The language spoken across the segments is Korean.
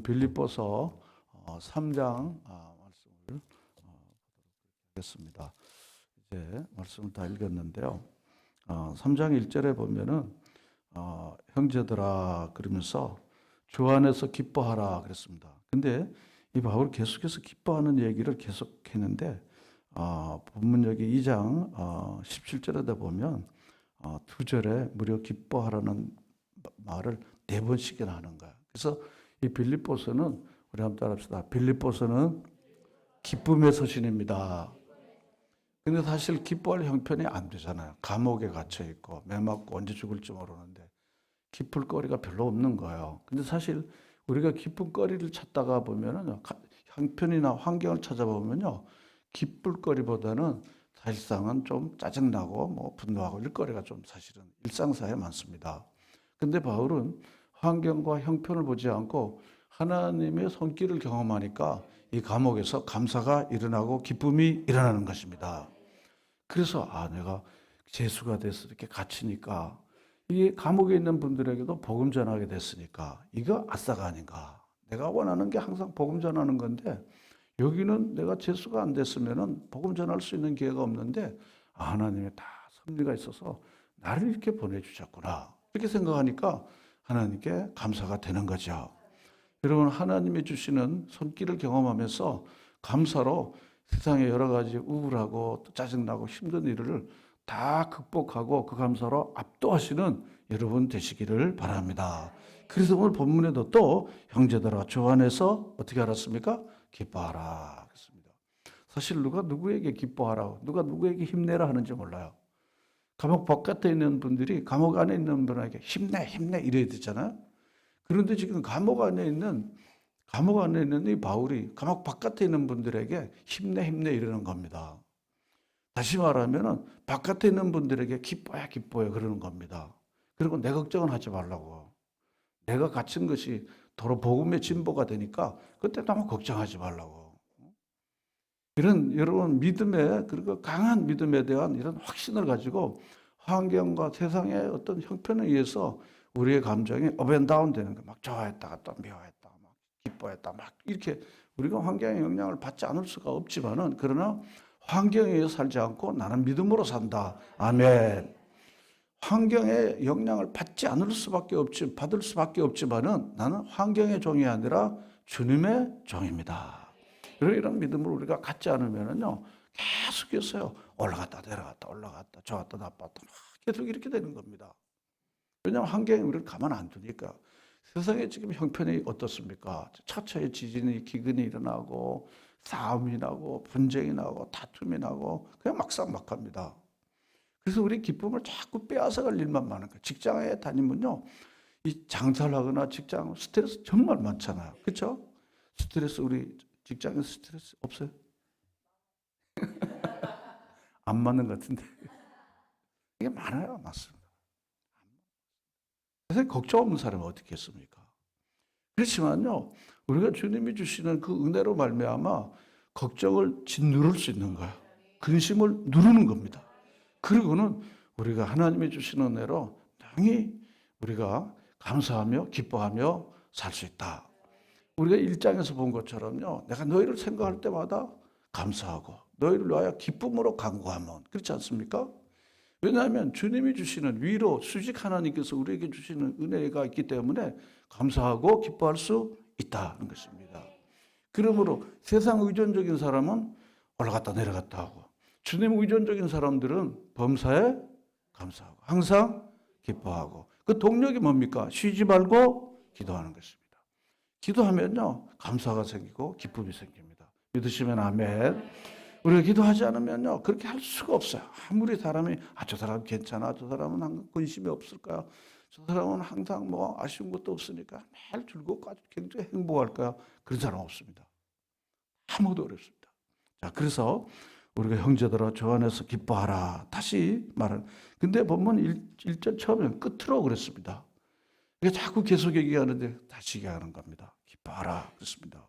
우리는 빌립보서 3장 말씀을 보도록 하겠습니다. 이제 말씀을 다 읽었는데요. 3장 1절에 보면은 형제들아 그러면서 주 안에서 기뻐하라 그랬습니다. 근데 이 바울이 계속해서 기뻐하는 얘기를 계속했는데 본문 여기 2장 17절에다 보면 두 절에 무려 기뻐하라는 말을 4번씩이나 하는 거야. 그래서 이 빌립보서는 우리 한번 따라합시다. 빌립보서는 기쁨의 서신입니다. 근데 사실 기뻐할 형편이 안 되잖아요. 감옥에 갇혀 있고 매 맞고 언제 죽을지 모르는데 기쁠 거리가 별로 없는 거예요. 근데 사실 우리가 기쁜 거리를 찾다가 보면은 형편이나 환경을 찾아보면요. 기쁠 거리보다는 사실상은 좀 짜증나고 뭐 분노하고 일거리가 좀 사실은 일상사에 많습니다. 근데 바울은 환경과 형편을 보지 않고 하나님의 손길을 경험하니까 이 감옥에서 감사가 일어나고 기쁨이 일어나는 것입니다. 그래서 내가 재수가 돼서 이렇게 갇히니까 이 감옥에 있는 분들에게도 복음 전하게 됐으니까 이거 아싸가 아닌가. 내가 원하는 게 항상 복음 전하는 건데 여기는 내가 재수가 안 됐으면은 복음 전할 수 있는 기회가 없는데 하나님의 다 섭리가 있어서 나를 이렇게 보내주셨구나. 이렇게 생각하니까 하나님께 감사가 되는 거죠. 여러분 하나님이 주시는 손길을 경험하면서 감사로 세상에 여러 가지 우울하고 짜증나고 힘든 일을 다 극복하고 그 감사로 압도하시는 여러분 되시기를 바랍니다. 그래서 오늘 본문에도 또 형제들아 주 안에서 어떻게 알았습니까? 기뻐하라 그랬습니다. 사실 누가 누구에게 기뻐하라, 누가 누구에게 힘내라 하는지 몰라요. 감옥 바깥에 있는 분들이 감옥 안에 있는 분에게 힘내 힘내 이래야 되잖아요. 그런데 지금 감옥 안에 있는 이 바울이 감옥 바깥에 있는 분들에게 힘내 힘내 이러는 겁니다. 다시 말하면은 바깥에 있는 분들에게 기뻐야 기뻐요 그러는 겁니다. 그리고 내 걱정은 하지 말라고. 내가 갇힌 것이 도로 복음의 진보가 되니까 그때 너무 걱정하지 말라고. 이런 여러분 믿음에 그리고 강한 믿음에 대한 이런 확신을 가지고 환경과 세상의 어떤 형편에 의해서 우리의 감정이 업앤다운 되는 거 막 좋아했다가 또 미워했다 막 기뻐했다 막 이렇게 우리가 환경의 영향을 받지 않을 수가 없지만은 그러나 환경에 의해서 살지 않고 나는 믿음으로 산다. 아멘. 환경의 영향을 받지 않을 수밖에 없지 받을 수밖에 없지만은 나는 환경의 종이 아니라 주님의 종입니다. 이런 믿음을 우리가 갖지 않으면은요 계속해서요 올라갔다 내려갔다 올라갔다 좋았다 나빴다 막 계속 이렇게 되는 겁니다. 왜냐하면 환경이 우리를 가만 안 두니까. 세상에 지금 형편이 어떻습니까? 차차에 지진이 기근이 일어나고 싸움이 나고 분쟁이 나고 다툼이 나고 그냥 막상막합니다. 그래서 우리 기쁨을 자꾸 빼앗아갈 일만 많은 거예요. 직장에 다니면요 이 장사를 하거나 직장 스트레스 정말 많잖아요. 그렇죠? 스트레스 우리 직장에서 스트레스 없어요? 안 맞는 것 같은데 이게 많아요. 맞습니다. 세상에 걱정 없는 사람은 어떻게 했습니까? 그렇지만요 우리가 주님이 주시는 그 은혜로 말미암아 걱정을 짓누를 수 있는 거예요. 근심을 누르는 겁니다. 그리고는 우리가 하나님이 주시는 은혜로 당연히 우리가 감사하며 기뻐하며 살 수 있다. 우리가 1장에서 본 것처럼요 내가 너희를 생각할 때마다 감사하고 너희를 위하여 기쁨으로 간구하면 그렇지 않습니까? 왜냐하면 주님이 주시는 위로 수직 하나님께서 우리에게 주시는 은혜가 있기 때문에 감사하고 기뻐할 수 있다는 것입니다. 그러므로 세상 의존적인 사람은 올라갔다 내려갔다 하고 주님 의존적인 사람들은 범사에 감사하고 항상 기뻐하고 그 동력이 뭡니까? 쉬지 말고 기도하는 것입니다. 기도하면요 감사가 생기고 기쁨이 생깁니다. 믿으시면 아멘. 우리가 기도하지 않으면요 그렇게 할 수가 없어요. 아무리 사람이 저 사람 괜찮아, 저 사람은 항상 근심이 없을까요? 저 사람은 항상 뭐 아쉬운 것도 없으니까 매일 즐겁고 아주 굉장히 행복할까요? 그런 사람 없습니다. 아무도 어렵습니다. 자, 그래서 우리가 형제들아 주 안에서 기뻐하라. 다시 말은 근데 본문 1절 처음에 끝으로 그랬습니다. 이게 자꾸 계속 얘기하는데 다시 얘기하는 겁니다. 기뻐하라 그랬습니다.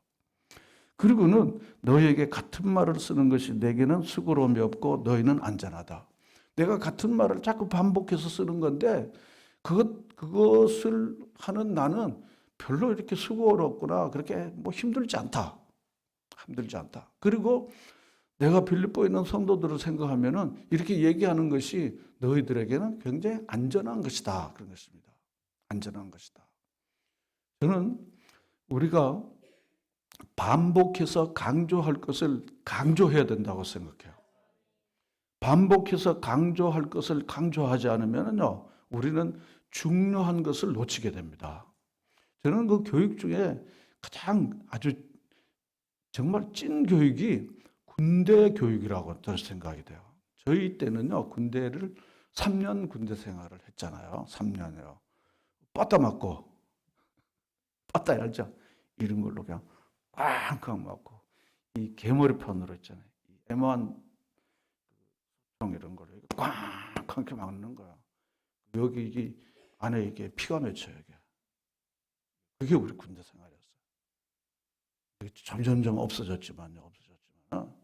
그리고는 너희에게 같은 말을 쓰는 것이 내게는 수고로움이 없고 너희는 안전하다. 내가 같은 말을 자꾸 반복해서 쓰는 건데 그것을 하는 나는 별로 이렇게 수고롭거나 그렇게 뭐 힘들지 않다. 힘들지 않다. 그리고 내가 빌립보에 있는 성도들을 생각하면은 이렇게 얘기하는 것이 너희들에게는 굉장히 안전한 것이다. 그런 것입니다. 안전한 것이다. 저는 우리가 반복해서 강조할 것을 강조해야 된다고 생각해요. 반복해서 강조할 것을 강조하지 않으면요, 우리는 중요한 것을 놓치게 됩니다. 저는 그 교육 중에 가장 아주 정말 찐 교육이 군대 교육이라고 저는 생각이 돼요. 저희 때는요, 군대를 3년 군대 생활을 했잖아요. 3년이요. 빠따 맞고, 빠따 알죠? 이런 걸로 그냥 꽝꽝 맞고, 이 개머리판으로 있잖아요. M1 이런 거를 꽝꽝 이렇게 막는 거야. 여기 이게 안에 이게 피가 맺혀요. 이게. 그게 우리 군대 생활이었어요. 점점점 없어졌지만요,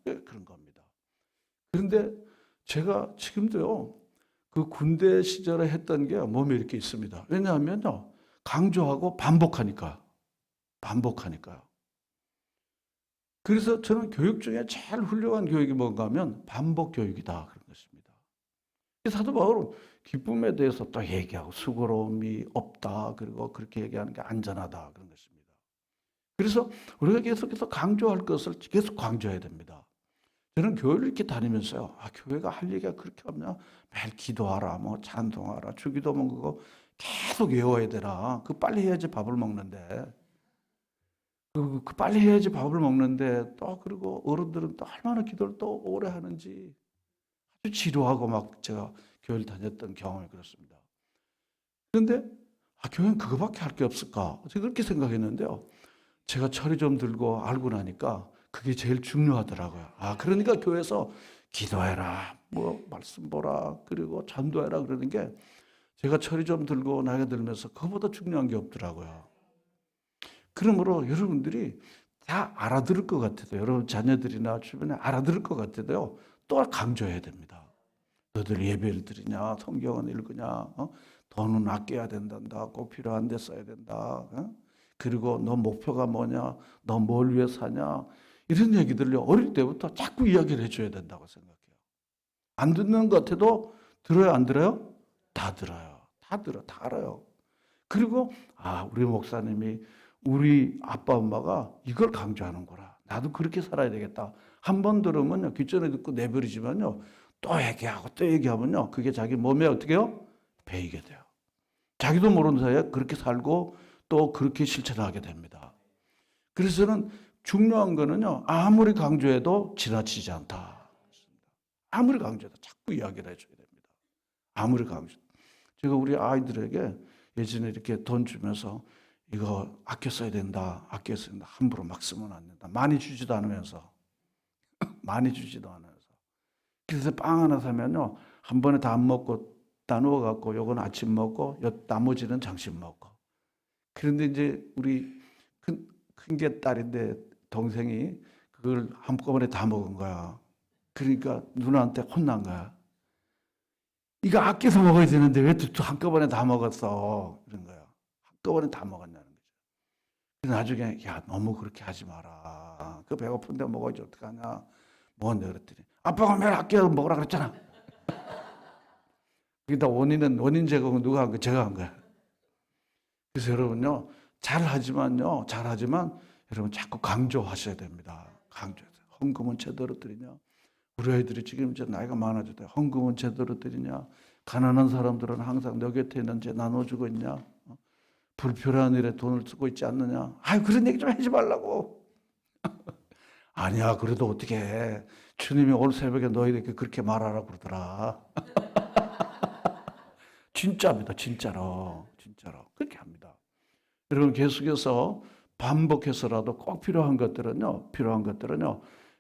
그런 겁니다. 그런데 제가 지금도요, 그 군대 시절에 했던 게 몸에 이렇게 있습니다. 왜냐하면요, 강조하고 반복하니까요. 그래서 저는 교육 중에 제일 훌륭한 교육이 뭔가 하면 반복 교육이다. 그런 것입니다. 사도 바울은 기쁨에 대해서 또 얘기하고 수고로움이 없다. 그리고 그렇게 얘기하는 게 안전하다. 그런 것입니다. 그래서 우리가 계속해서 강조할 것을 계속 강조해야 됩니다. 저는 교회를 이렇게 다니면서요. 교회가 할 얘기가 그렇게 없냐? 매일 기도하라, 뭐 찬송하라, 주기도문 그거 계속 외워야 되나? 그 빨리 해야지 밥을 먹는데. 그 빨리 해야지 밥을 먹는데 또 그리고 어른들은 또 얼마나 기도를 또 오래 하는지 아주 지루하고 막 제가 교회를 다녔던 경험이 그렇습니다. 그런데 교회는 그거밖에 할 게 없을까? 제가 그렇게 생각했는데요. 제가 철이 좀 들고 알고 나니까 그게 제일 중요하더라고요. 그러니까 교회에서 기도해라, 뭐 말씀 보라, 그리고 전도해라 그러는 게 제가 철이 좀 들고 나이가 들면서 그거보다 중요한 게 없더라고요. 그러므로 여러분들이 다 알아들을 것 같아도 여러분 자녀들이나 주변에 알아들을 것 같아도요. 또 강조해야 됩니다. 너들 예배를 드리냐, 성경은 읽으냐, 돈은 아껴야 된단다, 꼭 필요한 데 써야 된다. 그리고 너 목표가 뭐냐, 너 뭘 위해 사냐, 이런 얘기들을 어릴 때부터 자꾸 이야기를 해줘야 된다고 생각해요. 안 듣는 것 같아도 들어요, 안 들어요? 다 들어요. 다 들어, 다 알아요. 그리고 우리 목사님이 우리 아빠 엄마가 이걸 강조하는구나. 나도 그렇게 살아야 되겠다. 한 번 들으면요, 귓전에 듣고 내버리지만요, 또 얘기하고 또 얘기하면요, 그게 자기 몸에 어떻게 해요? 배이게 돼요. 자기도 모르는 사이에 그렇게 살고 또 그렇게 실천하게 됩니다. 그래서 저는 중요한 거는요, 아무리 강조해도 지나치지 않다. 아무리 강조해도 자꾸 이야기를 해줘야 됩니다. 아무리 강조해도. 제가 우리 아이들에게 예전에 이렇게 돈 주면서 이거 아껴 써야 된다. 아껴 써야 된다. 함부로 막 쓰면 안 된다. 많이 주지도 않으면서. 많이 주지도 않으면서. 그래서 빵 하나 사면요, 한 번에 다 안 먹고 나누어 갖고 요건 아침 먹고 나머지는 점심 먹고. 그런데 이제 우리 큰 게 딸인데 동생이 그걸 한꺼번에 다 먹은 거야. 그러니까 누나한테 혼난 거야. 이거 아껴서 먹어야 되는데 왜 한꺼번에 다 먹었어? 이런 거야. 한꺼번에 다 먹었냐는 거죠. 그래서 나중에 너무 그렇게 하지 마라. 그 배고픈데 먹어야지 어떡하냐. 먹었네 그랬더니 아빠가 매일 아껴서 먹으라 그랬잖아. 그다 원인 제공은 누가 한 거야? 제가 한 거야. 그래서 여러분요, 잘하지만 여러분 자꾸 강조하셔야 됩니다. 강조해서 헌금은 제대로 드리냐? 우리 아이들이 지금 이제 나이가 많아졌다. 헌금은 제대로 드리냐? 가난한 사람들은 항상 너 곁에 있는지 나눠주고 있냐? 불필요한 일에 돈을 쓰고 있지 않느냐? 그런 얘기 좀 하지 말라고. 아니야, 그래도 어떻게 해. 주님이 오늘 새벽에 너희에게 그렇게 말하라고 그러더라. 진짜입니다, 진짜로. 그렇게 합니다. 여러분 계속해서 반복해서라도 꼭 필요한 것들은요,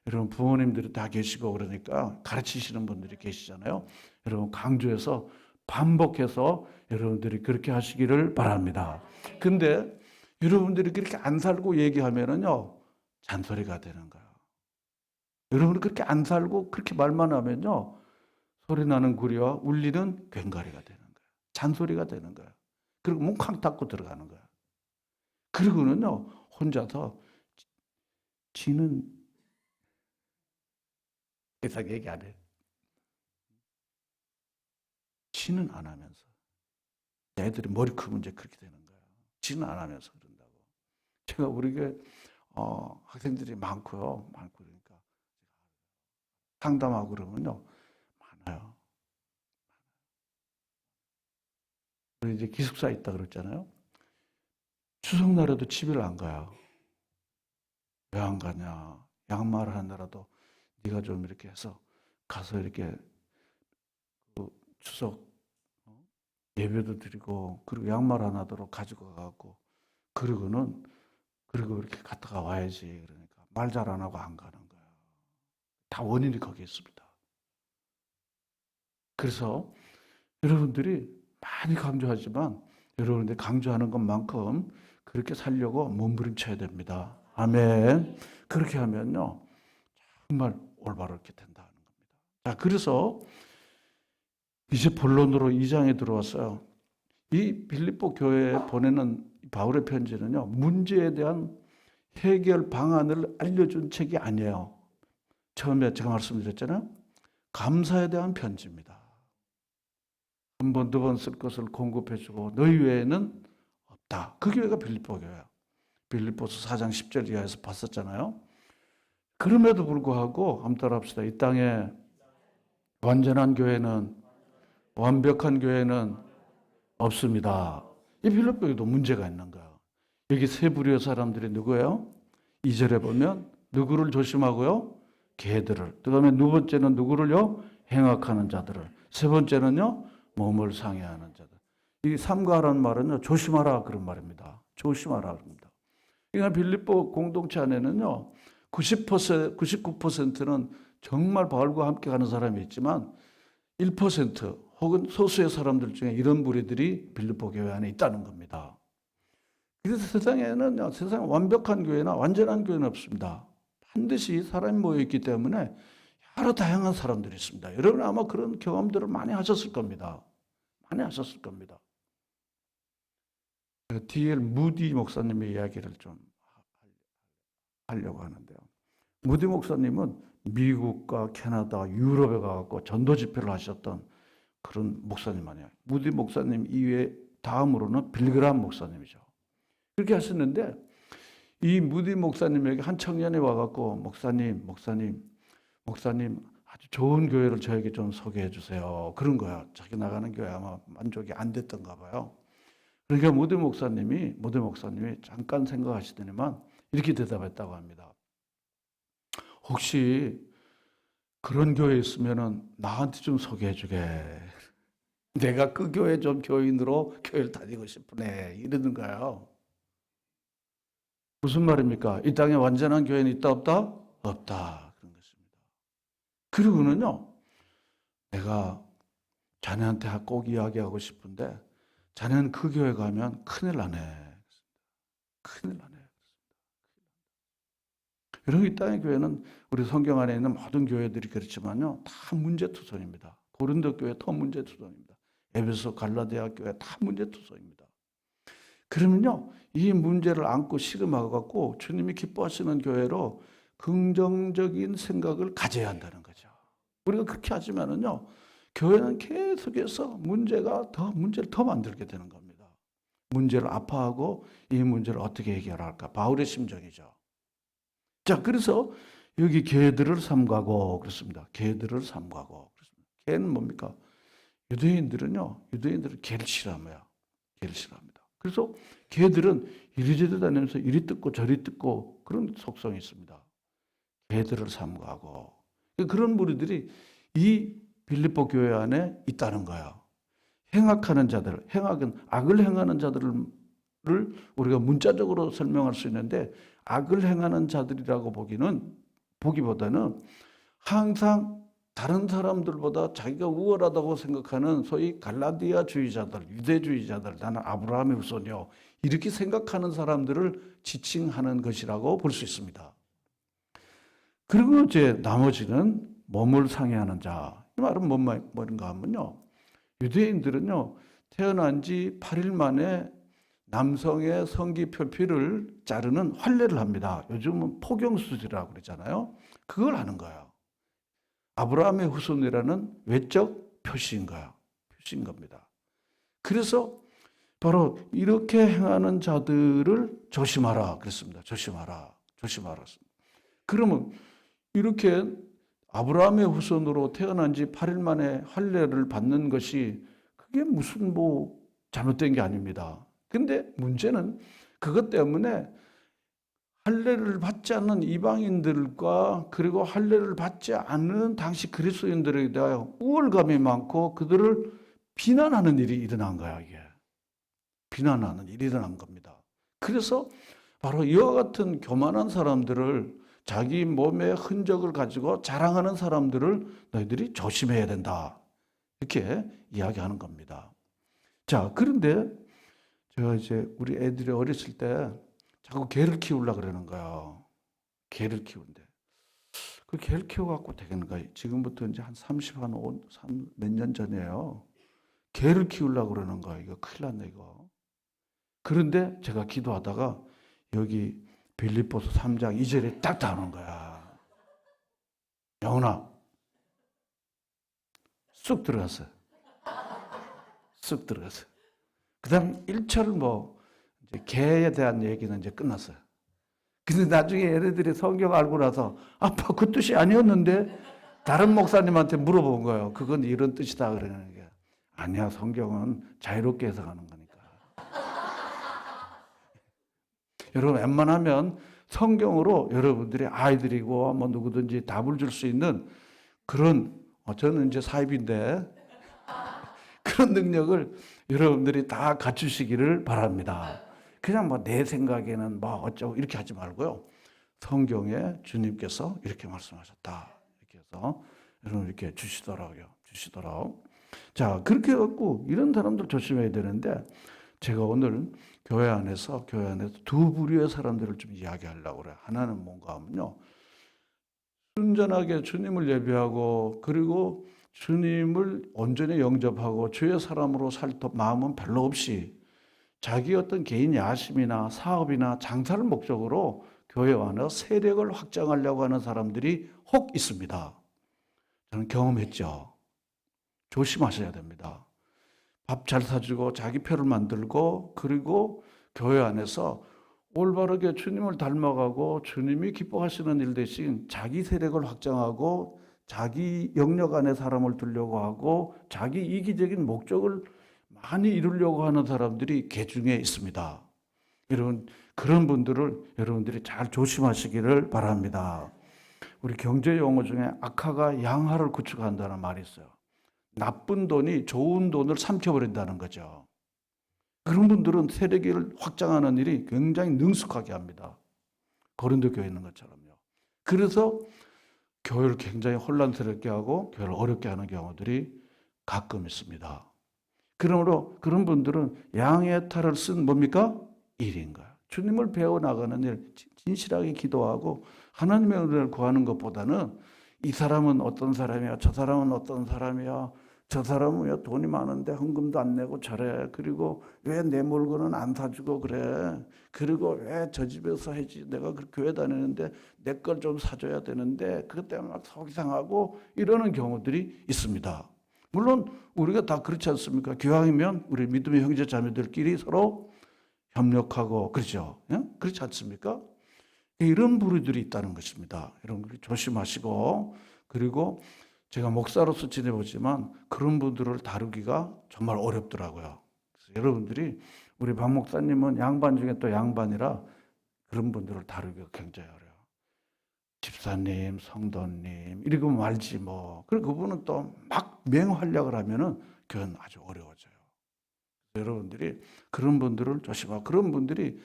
여러분 부모님들이 다 계시고 그러니까 가르치시는 분들이 계시잖아요. 여러분 강조해서 반복해서 여러분들이 그렇게 하시기를 바랍니다. 근데 여러분들이 그렇게 안 살고 얘기하면은요, 잔소리가 되는 거예요. 여러분이 그렇게 안 살고 그렇게 말만 하면요, 소리 나는 구리와 울리는 괭가리가 되는 거예요. 잔소리가 되는 거예요. 그리고 뭉쾅 닫고 들어가는 거예요. 그리고는요, 혼자서 지는 이상 얘기 안 해요. 지는 안 하면서. 애들이 머리 크면 이제 그렇게 되는 거예요. 지는 안 하면서 그런다고. 제가 우리 교회 학생들이 많고요. 많고 그러니까 상담하고 그러면요. 많아요. 그리고 이제 기숙사 있다 그랬잖아요. 추석날에도 집을 안 가요. 왜 안 가냐. 양말 하나라도 네가 좀 이렇게 해서 가서 이렇게 그 추석 예배도 드리고 그리고 양말 하나도 가지고 가고 그리고 이렇게 갔다가 와야지. 그러니까 말 잘 안 하고 안 가는 거예요. 다 원인이 거기에 있습니다. 그래서 여러분들이 많이 강조하지만 여러분들이 강조하는 것만큼 그렇게 살려고 몸부림쳐야 됩니다. 아멘. 그렇게 하면요. 정말 올바르게 된다는 겁니다. 자, 그래서 이제 본론으로 2장에 들어왔어요. 이 빌립보 교회에 보내는 바울의 편지는요. 문제에 대한 해결 방안을 알려준 책이 아니에요. 처음에 제가 말씀드렸잖아요. 감사에 대한 편지입니다. 한 번, 두 번 쓸 것을 공급해주고 너희 외에는 없다. 그 교회가 빌립보 교회예요. 빌립보서 4장 10절 이하에서 봤었잖아요. 그럼에도 불구하고 한번 따라합시다. 이 땅에 완전한 교회는 완벽한 교회는 없습니다. 이 빌립보에도 문제가 있는 거예요. 여기 세 부류의 사람들이 누구예요? 2절에 보면 누구를 조심하고요? 개들을. 그다음에 두 번째는 누구를요? 행악하는 자들을. 세 번째는요? 몸을 상해하는 자들. 이 삼가라는 말은요, 조심하라 그런 말입니다. 조심하라 그럽니다. 그러니까 빌립보 공동체 안에는요, 99%는 정말 바울과 함께 가는 사람이 있지만 1% 혹은 소수의 사람들 중에 이런 무리들이 빌립보 교회 안에 있다는 겁니다. 그래서 세상에는 세상 완벽한 교회나 완전한 교회는 없습니다. 반드시 사람이 모여 있기 때문에 여러 다양한 사람들이 있습니다. 여러분 아마 그런 경험들을 많이 하셨을 겁니다. 많이 하셨을 겁니다. D.L. 무디 목사님의 이야기를 좀 하려고 하는데요. 무디 목사님은 미국과 캐나다, 유럽에 가서 전도 집회를 하셨던 그런 목사님 아니에요. 무디 목사님 이외에 다음으로는 빌그람 목사님이죠. 그렇게 하셨는데 이 무디 목사님에게 한 청년이 와갖고 목사님 아주 좋은 교회를 저에게 좀 소개해 주세요. 그런 거야. 자기 나가는 교회 아마 만족이 안 됐던가 봐요. 그러니까 무디 목사님이 잠깐 생각하시더니만 이렇게 대답했다고 합니다. 혹시 그런 교회 있으면은 나한테 좀 소개해 주게. 내가 그 교회 좀 교인으로 교회를 다니고 싶으네. 이러는 거예요. 무슨 말입니까? 이 땅에 완전한 교회는 있다 없다? 없다. 그런 것입니다. 그리고는요. 내가 자네한테 꼭 이야기하고 싶은데 자네는 그 교회 가면 큰일 나네. 큰일 나네. 여러분 이 땅의 교회는 우리 성경 안에 있는 모든 교회들이 그렇지만요. 다 문제투성입니다. 고린도 교회 더 문제투성입니다. 에베소 갈라디아 교회 다 문제투성입니다. 그러면요. 이 문제를 안고 씨름하고 주님이 기뻐하시는 교회로 긍정적인 생각을 가져야 한다는 거죠. 우리가 그렇게 하지만은요. 교회는 계속해서 문제를 더 만들게 되는 겁니다. 문제를 아파하고 이 문제를 어떻게 해결할까? 바울의 심정이죠. 자, 그래서 여기 개들을 삼가고 그렇습니다. 개들을 삼가고 그렇습니다. 개는 뭡니까? 유대인들은 개를 싫어합니다. 개를 싫어합니다. 그래서 개들은 이리저리 다니면서 이리 뜯고 저리 뜯고 그런 속성이 있습니다. 개들을 삼가고 그런 무리들이 이 빌립보 교회 안에 있다는 거예요. 행악하는 자들, 행악은 악을 행하는 자들을 우리가 문자적으로 설명할 수 있는데 악을 행하는 자들이라고 보기보다는 항상 다른 사람들보다 자기가 우월하다고 생각하는 소위 갈라디아주의자들, 유대주의자들, 나는 아브라함의 후손이요. 이렇게 생각하는 사람들을 지칭하는 것이라고 볼 수 있습니다. 그리고 이제 나머지는 몸을 상해하는 자. 이 말은 뭔가 하면요. 유대인들은요, 태어난 지 8일 만에 남성의 성기 표피를 자르는 환례를 합니다. 요즘은 포경수술이라고 그러잖아요. 그걸 하는 거예요. 아브라함의 후손이라는 외적 표시인 거야. 표시인 겁니다. 그래서 바로 이렇게 행하는 자들을 조심하라 그랬습니다. 조심하라. 조심하라. 그러면 이렇게 아브라함의 후손으로 태어난 지 8일 만에 할례를 받는 것이 그게 무슨 뭐 잘못된 게 아닙니다. 근데 문제는 그것 때문에 할례를 받지 않는 이방인들과 그리고 할례를 받지 않는 당시 그리스도인들에 대하여 우월감이 많고 그들을 비난하는 일이 일어난 거야, 이게. 비난하는 일이 일어난 겁니다. 그래서 바로 이와 같은 교만한 사람들을 자기 몸의 흔적을 가지고 자랑하는 사람들을 너희들이 조심해야 된다. 이렇게 이야기하는 겁니다. 자, 그런데 제가 이제 우리 애들이 어렸을 때 자꾸 개를 키우려고 그러는 거예요. 개를 키운대. 그 개를 키워갖고 되겠는가? 지금부터 이제 한 몇 년 전이에요. 개를 키우려고 그러는 거야. 이거 큰일 났네, 이거. 그런데 제가 기도하다가 여기 빌립보서 3장 2절에 딱 나오는 거야. 영훈아, 쑥 들어갔어요. 쑥 들어갔어요. 그 다음 1철 이제 개에 대한 얘기는 이제 끝났어요. 근데 나중에 얘네들이 성경 알고 나서 아빠 그 뜻이 아니었는데 다른 목사님한테 물어본 거예요. 그건 이런 뜻이다 그러는 게. 아니야, 성경은 자유롭게 해석하는 거니까. 여러분 웬만하면 성경으로 여러분들이 아이들이고 뭐 누구든지 답을 줄 수 있는 그런 저는 이제 사입인데 그런 능력을 여러분들이 다 갖추시기를 바랍니다. 그냥 뭐 내 생각에는 뭐 어쩌고 이렇게 하지 말고요. 성경에 주님께서 이렇게 말씀하셨다. 이렇게 해서 여러분 이렇게 주시더라고요. 주시더라고. 자, 그렇게 해갖고 이런 사람들 조심해야 되는데 제가 오늘 교회 안에서 두 부류의 사람들을 좀 이야기하려고 그래요. 하나는 뭔가 하면요. 순전하게 주님을 예배하고 그리고 주님을 온전히 영접하고 주의 사람으로 살 마음은 별로 없이 자기 어떤 개인 야심이나 사업이나 장사를 목적으로 교회 안에 세력을 확장하려고 하는 사람들이 혹 있습니다. 저는 경험했죠. 조심하셔야 됩니다. 밥 잘 사주고 자기 표를 만들고 그리고 교회 안에서 올바르게 주님을 닮아가고 주님이 기뻐하시는 일 대신 자기 세력을 확장하고 자기 영역 안에 사람을 두려고 하고 자기 이기적인 목적을 많이 이루려고 하는 사람들이 개중에 있습니다. 여러분 그런 분들을 여러분들이 잘 조심하시기를 바랍니다. 우리 경제 용어 중에 악화가 양화를 구축한다는 말이 있어요. 나쁜 돈이 좋은 돈을 삼켜버린다는 거죠. 그런 분들은 세력을 확장하는 일이 굉장히 능숙하게 합니다. 고린도 교회에 있는 것처럼요. 그래서 교회를 굉장히 혼란스럽게 하고 교회를 어렵게 하는 경우들이 가끔 있습니다. 그러므로 그런 분들은 양의 탈을 쓴 뭡니까? 일인 거예요. 주님을 배워나가는 일, 진실하게 기도하고 하나님의 은혜를 구하는 것보다는 이 사람은 어떤 사람이야, 저 사람은 어떤 사람이야, 저 사람은 왜 돈이 많은데 헌금도 안 내고 저래. 그리고 왜 내 물건은 안 사주고 그래. 그리고 왜 저 집에서 해지. 내가 그 교회 다니는데 내 걸 좀 사줘야 되는데 그것 때문에 막 속이 상하고 이러는 경우들이 있습니다. 물론 우리가 다 그렇지 않습니까? 교황이면 우리 믿음의 형제 자매들끼리 서로 협력하고 그렇죠. 예? 그렇지 않습니까? 이런 부류들이 있다는 것입니다. 여러분 조심하시고 그리고 제가 목사로서 지내보지만 그런 분들을 다루기가 정말 어렵더라고요. 그래서 여러분들이 우리 박 목사님은 양반 중에 또 양반이라 그런 분들을 다루기가 굉장히 어려워요. 집사님, 성도님 이러고 말지 뭐. 그리고 그분은 또 막 맹활약을 하면은 그건 아주 어려워져요. 여러분들이 그런 분들을 조심하고 그런 분들이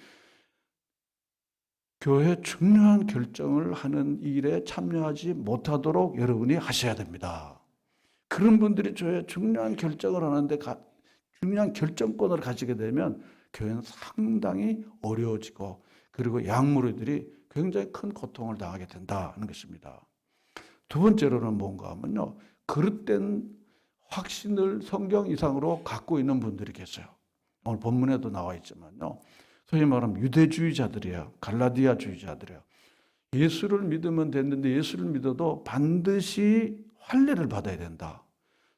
교회 중요한 결정을 하는 일에 참여하지 못하도록 여러분이 하셔야 됩니다. 그런 분들이 교회 중요한 결정을 하는데 중요한 결정권을 가지게 되면 교회는 상당히 어려워지고 그리고 양무리들이 굉장히 큰 고통을 당하게 된다는 것입니다. 두 번째로는 뭔가 하면요. 그릇된 확신을 성경 이상으로 갖고 있는 분들이 계세요. 오늘 본문에도 나와 있지만요. 소위 말하면 유대주의자들이에요. 갈라디아주의자들이에요. 예수를 믿으면 됐는데 예수를 믿어도 반드시 할례를 받아야 된다.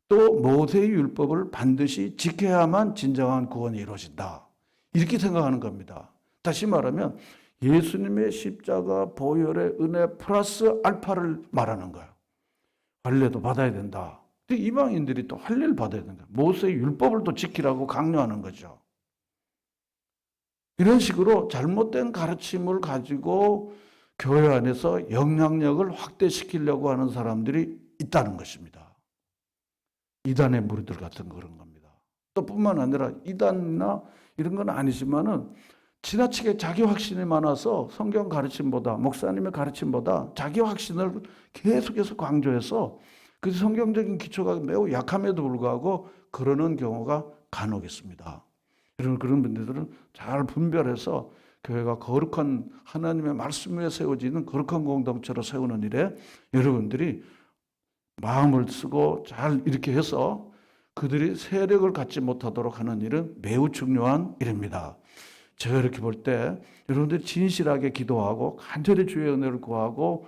또 모세의 율법을 반드시 지켜야만 진정한 구원이 이루어진다. 이렇게 생각하는 겁니다. 다시 말하면 예수님의 십자가 보혈의 은혜 플러스 알파를 말하는 거예요. 할례도 받아야 된다. 이방인들이 또 할례를 받아야 된다. 모세의 율법을 또 지키라고 강요하는 거죠. 이런 식으로 잘못된 가르침을 가지고 교회 안에서 영향력을 확대시키려고 하는 사람들이 있다는 것입니다. 이단의 무리들 같은 그런 겁니다. 또 뿐만 아니라 이단이나 이런 건 아니지만은 지나치게 자기 확신이 많아서 성경 가르침보다 목사님의 가르침보다 자기 확신을 계속해서 강조해서 그 성경적인 기초가 매우 약함에도 불구하고 그러는 경우가 간혹 있습니다. 그런 분들은 잘 분별해서 교회가 거룩한 하나님의 말씀 위에 세워지는 거룩한 공동체로 세우는 일에 여러분들이 마음을 쓰고 잘 이렇게 해서 그들이 세력을 갖지 못하도록 하는 일은 매우 중요한 일입니다. 제가 이렇게 볼 때 여러분들이 진실하게 기도하고 간절히 주의 은혜를 구하고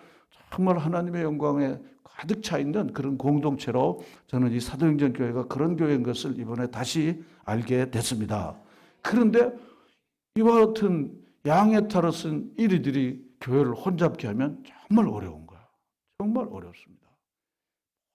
정말 하나님의 영광에 가득 차 있는 그런 공동체로 저는 이 사도행전 교회가 그런 교회인 것을 이번에 다시 알게 됐습니다. 그런데 이와 같은 양의 탈을 쓴 이리들이 교회를 혼잡게 하면 정말 어려운 거야. 정말 어렵습니다.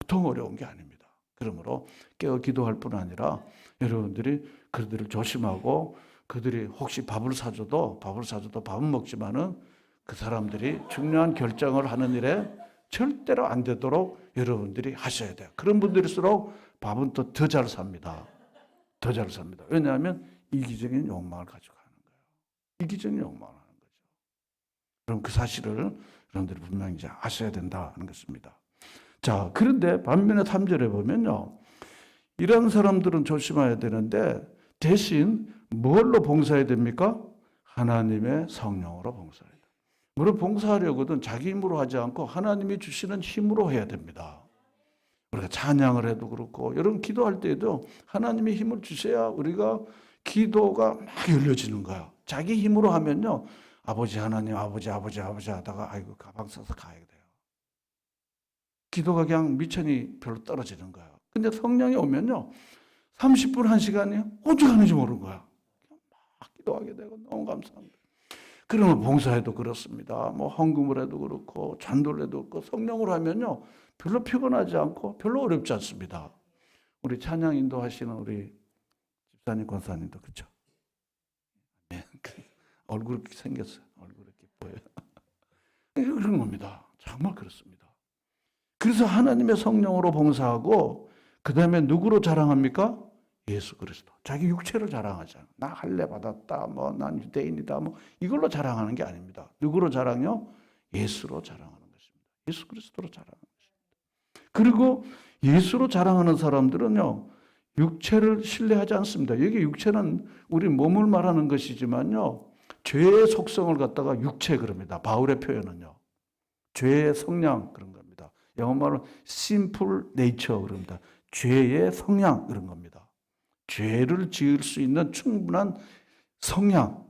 보통 어려운 게 아닙니다. 그러므로 깨어 기도할 뿐 아니라 여러분들이 그들을 조심하고 그들이 혹시 밥을 사줘도 밥은 먹지만은 그 사람들이 중요한 결정을 하는 일에 절대로 안 되도록 여러분들이 하셔야 돼요. 그런 분들일수록 밥은 또 더 잘 삽니다. 더 잘 삽니다. 왜냐하면 이기적인 욕망을 가지고 하는 거예요. 이기적인 욕망을 하는 거죠. 그럼 그 사실을 여러분들이 분명히 이제 아셔야 된다는 것입니다. 자, 그런데 반면에 3절에 보면요. 이런 사람들은 조심해야 되는데 대신 뭘로 봉사해야 됩니까? 하나님의 성령으로 봉사해야 돼요. 물론 봉사하려거든 자기 힘으로 하지 않고 하나님이 주시는 힘으로 해야 됩니다. 우리가 찬양을 해도 그렇고 여러분 기도할 때에도 하나님의 힘을 주셔야 우리가 기도가 막 열려지는 거야. 자기 힘으로 하면요. 아버지 하나님 아버지 하다가 아이고 가방 싸서 가야 돼요. 기도가 그냥 미천이 별로 떨어지는 거야. 근데 성령이 오면요. 30분 1시간이 어떻게 하는지 모르는 거야. 막 기도하게 되고 너무 감사합니다. 그러면 봉사해도 그렇습니다. 뭐 헌금을 해도 그렇고 전도를 해도 그렇고 성령으로 하면요. 별로 피곤하지 않고 별로 어렵지 않습니다. 우리 찬양 인도하시는 우리 집사님 권사님도 그렇죠? 네. 얼굴 이렇게 생겼어요. 얼굴 이렇게 보여요. 그런 겁니다. 정말 그렇습니다. 그래서 하나님의 성령으로 봉사하고 그 다음에 누구로 자랑합니까? 예수 그리스도. 자기 육체를 자랑하잖아. 나 할례 받았다. 뭐 난 유대인이다. 뭐 이걸로 자랑하는 게 아닙니다. 누구로 자랑요? 예수로 자랑하는 것입니다. 예수 그리스도로 자랑하는 것입니다. 그리고 예수로 자랑하는 사람들은요. 육체를 신뢰하지 않습니다. 여기 육체는 우리 몸을 말하는 것이지만요. 죄의 속성을 갖다가 육체 그럽니다. 바울의 표현은요. 죄의 성량 그런 겁니다. 영어말로 sinful nature 그럽니다. 죄의 성향 그런 겁니다. 죄를 지을 수 있는 충분한 성향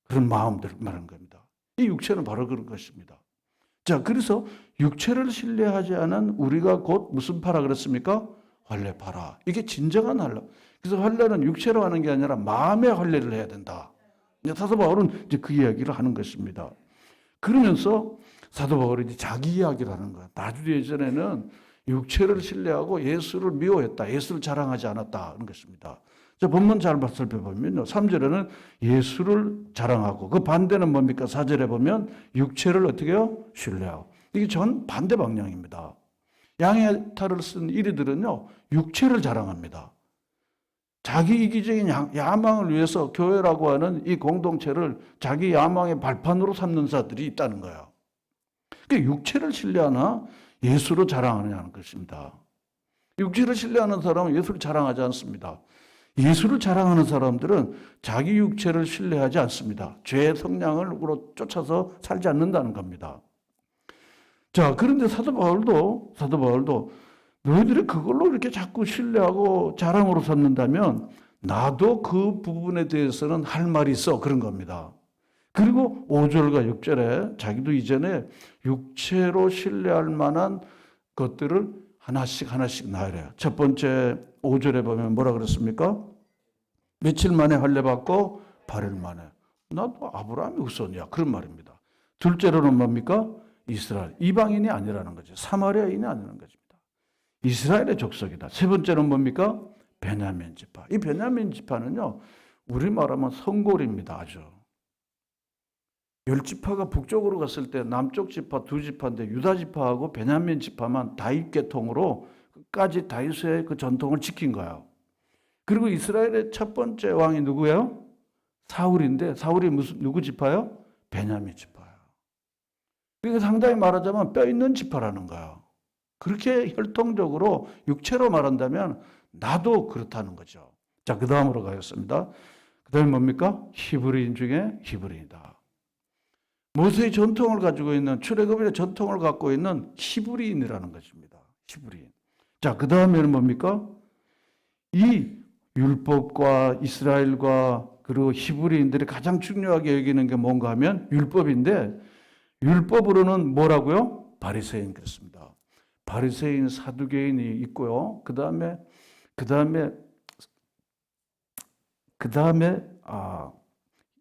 그런 마음들 말하는 겁니다. 이 육체는 바로 그런 것입니다. 자, 그래서 육체를 신뢰하지 않은 우리가 곧 무슨 파라 그랬습니까? 할례 파라. 이게 진정한 할례. 그래서 할례는 육체로 하는 게 아니라 마음의 할례를 해야 된다. 사도 바울은 이제 그 이야기를 하는 것입니다. 그러면서 사도 바울이 이제 자기 이야기를 하는 거야. 나도 예전에는 육체를 신뢰하고 예수를 미워했다. 예수를 자랑하지 않았다. 하는 것입니다. 자, 본문 잘 살펴보면요. 3절에는 예수를 자랑하고 그 반대는 뭡니까? 4절에 보면 육체를 어떻게 해요? 신뢰하고. 이게 전 반대 방향입니다. 양의 탈을 쓴 이리들은요. 육체를 자랑합니다. 자기 이기적인 야망을 위해서 교회라고 하는 이 공동체를 자기 야망의 발판으로 삼는 자들이 있다는 거예요. 그러니까 육체를 신뢰하나 예수로 자랑하느냐는 것입니다. 육체를 신뢰하는 사람은 예수를 자랑하지 않습니다. 예수를 자랑하는 사람들은 자기 육체를 신뢰하지 않습니다. 죄의 성량을 쫓아서 살지 않는다는 겁니다. 자, 그런데 사도 바울도 너희들이 그걸로 이렇게 자꾸 신뢰하고 자랑으로 삼는다면 나도 그 부분에 대해서는 할 말이 있어. 그런 겁니다. 그리고 5절과 6절에 자기도 이전에 육체로 신뢰할 만한 것들을 하나씩 하나씩 나열해요. 첫 번째 5절에 보면 뭐라 그랬습니까? 며칠 만에 할례 받고 8일 만에. 나도 아브라함의 후손이야. 그런 말입니다. 둘째로는 뭡니까? 이스라엘. 이방인이 아니라는 거죠. 사마리아인이 아니라는 것입니다. 이스라엘의 족속이다. 세 번째는 뭡니까? 베냐민 지파. 이 베냐민 지파는요, 우리 말하면 성골입니다. 아주. 10지파가 북쪽으로 갔을 때 남쪽 지파 두 지파인데 유다 지파하고 베냐민 지파만 다윗 계통으로 끝까지 다윗의 그 전통을 지킨 거예요. 그리고 이스라엘의 첫 번째 왕이 누구예요? 사울인데 사울이 누구 지파요? 베냐민 지파예요. 그러니까 상당히 말하자면 뼈 있는 지파라는 거예요. 그렇게 혈통적으로 육체로 말한다면 나도 그렇다는 거죠. 자, 그 다음으로 가겠습니다. 그 다음에 뭡니까? 히브리인 중에 히브리인이다. 모세의 전통을 가지고 있는, 출애굽의 전통을 갖고 있는 히브리인이라는 것입니다. 히브리인. 자, 그 다음에는 뭡니까? 이 율법과 이스라엘과 그리고 히브리인들이 가장 중요하게 여기는 게 뭔가 하면 율법인데, 율법으로는 뭐라고요? 바리새인 그렇습니다. 바리새인, 사두개인이 있고요. 그 다음에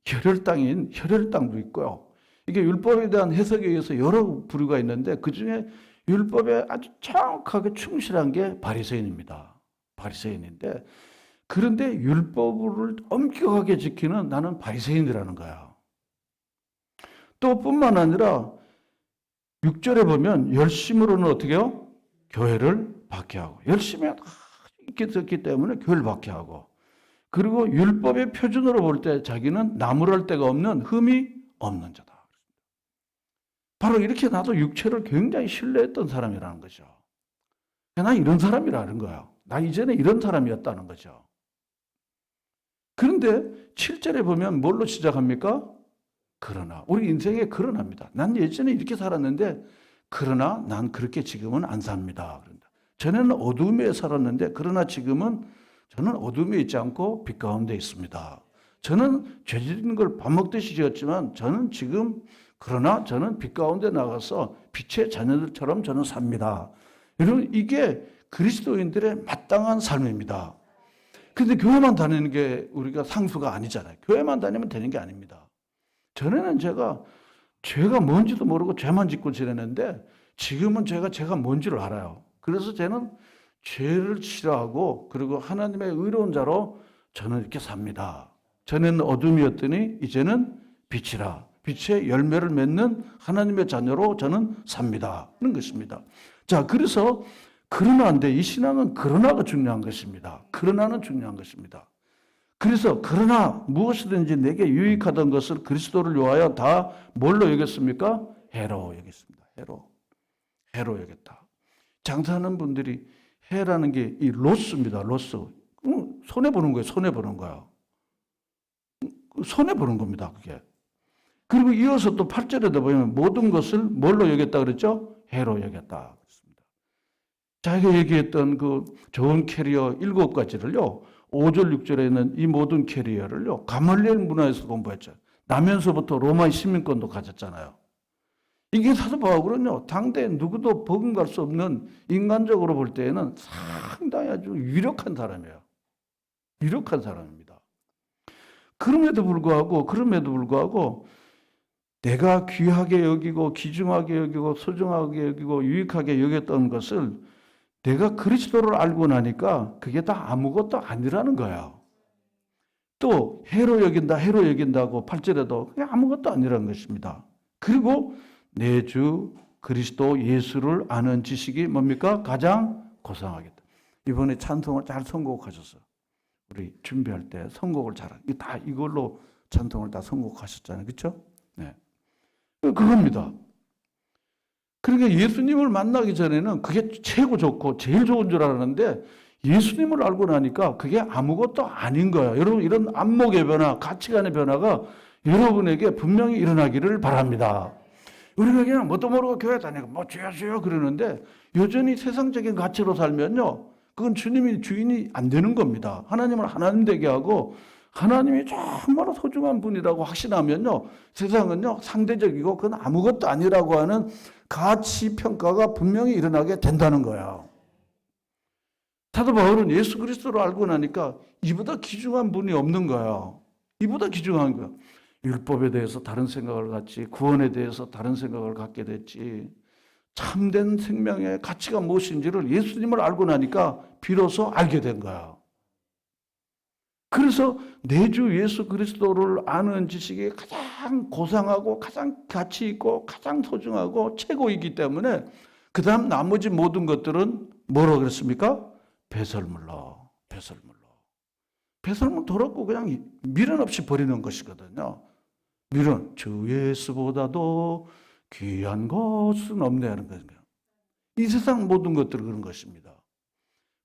혈혈당인 혈혈당도 있고요. 이게 율법에 대한 해석에 의해서 여러 부류가 있는데 그 중에 율법에 아주 정확하게 충실한 게 바리새인입니다. 바리새인인데, 그런데 율법을 엄격하게 지키는 나는 바리새인이라는 거야. 또 뿐만 아니라 6절에 보면 열심으로는 어떻게 해요? 교회를 박해하고, 열심히 있기 때문에 교회를 박해하고, 그리고 율법의 표준으로 볼 때 자기는 나무랄 데가 없는 흠이 없는 자다. 바로 이렇게 나도 육체를 굉장히 신뢰했던 사람이라는 거죠. 난 이런 사람이라는 거야. 나 이전에 이런 사람이었다는 거죠. 그런데 7절에 보면 뭘로 시작합니까? 그러나. 우리 인생의 그러나입니다. 난 예전에 이렇게 살았는데 그러나 난 그렇게 지금은 안 삽니다. 전에는 어둠에 살았는데 그러나 지금은 저는 어둠에 있지 않고 빛 가운데 있습니다. 저는 죄짓는 걸 밥 먹듯이 지었지만 저는 지금 그러나 저는 빛 가운데 나가서 빛의 자녀들처럼 저는 삽니다. 여러분, 이게 그리스도인들의 마땅한 삶입니다. 그런데 교회만 다니는 게 우리가 상수가 아니잖아요. 교회만 다니면 되는 게 아닙니다. 전에는 제가 죄가 뭔지도 모르고 죄만 짓고 지내는데 지금은 제가 뭔지를 알아요. 그래서 저는 죄를 싫어하고 그리고 하나님의 의로운 자로 저는 이렇게 삽니다. 전에는 어둠이었더니 이제는 빛이라. 빛의 열매를 맺는 하나님의 자녀로 저는 삽니다. 그런 것입니다. 자, 그래서 그러나인데 이 신앙은 그러나가 중요한 것입니다. 그러나는 중요한 것입니다. 그래서 그러나 무엇이든지 내게 유익하던 것을 그리스도를 위하여 다 뭘로 여겼습니까? 해로 여겼습니다. 해로 여겼다. 장사하는 분들이 해라는 게 이 로스입니다. 로스. 손해보는 거예요. 손해보는 거야. 손해보는 겁니다. 그게. 그리고 이어서 또 8절에도 보면 모든 것을 뭘로 여겼다 그랬죠? 해로 여겼다. 그랬습니다. 자기가 얘기했던 그 좋은 캐리어 7가지를요. 5절, 6절에 있는 이 모든 캐리어를요. 가말리엘 문화에서 공부했죠. 나면서부터 로마의 시민권도 가졌잖아요. 이게 사도 바울은요. 당대 누구도 버금갈 수 없는, 인간적으로 볼 때에는 상당히 아주 유력한 사람이에요. 유력한 사람입니다. 그럼에도 불구하고 내가 귀하게 여기고 귀중하게 여기고 소중하게 여기고 유익하게 여겼던 것을 내가 그리스도를 알고 나니까 그게 다 아무것도 아니라는 거예요. 또 해로 여긴다고 8절에도 그게 아무것도 아니라는 것입니다. 그리고 내 주 그리스도 예수를 아는 지식이 뭡니까? 가장 고상하겠다. 이번에 찬송을 잘 선곡하셨어요. 우리 준비할 때 선곡을 다 이걸로 찬송을 다 선곡하셨잖아요. 그렇죠? 네. 그겁니다. 그러니까 예수님을 만나기 전에는 그게 최고 좋고 제일 좋은 줄 알았는데 예수님을 알고 나니까 그게 아무것도 아닌 거예요. 여러분, 이런 안목의 변화, 가치관의 변화가 여러분에게 분명히 일어나기를 바랍니다. 우리가 그냥 뭣도 모르고 교회 다니고 뭐 죄야 그러는데 여전히 세상적인 가치로 살면요. 그건 주님이 주인이 안 되는 겁니다. 하나님을 하나님 되게 하고 하나님이 정말 소중한 분이라고 확신하면요, 세상은요 상대적이고 그건 아무것도 아니라고 하는 가치 평가가 분명히 일어나게 된다는 거예요. 사도 바울은 예수 그리스도를 알고 나니까 이보다 귀중한 분이 없는 거예요. 이보다 귀중한 거예요. 율법에 대해서 다른 생각을 갖지, 구원에 대해서 다른 생각을 갖게 됐지, 참된 생명의 가치가 무엇인지를 예수님을 알고 나니까 비로소 알게 된 거야. 그래서 내 주 예수 그리스도를 아는 지식이 가장 고상하고 가장 가치 있고 가장 소중하고 최고이기 때문에 그 다음 나머지 모든 것들은 뭐라고 그랬습니까? 배설물로, 배설물로. 배설물 더럽고 그냥 미련 없이 버리는 것이거든요. 미련, 주 예수보다도 귀한 것은 없네 하는 거예요. 이 세상 모든 것들은 그런 것입니다.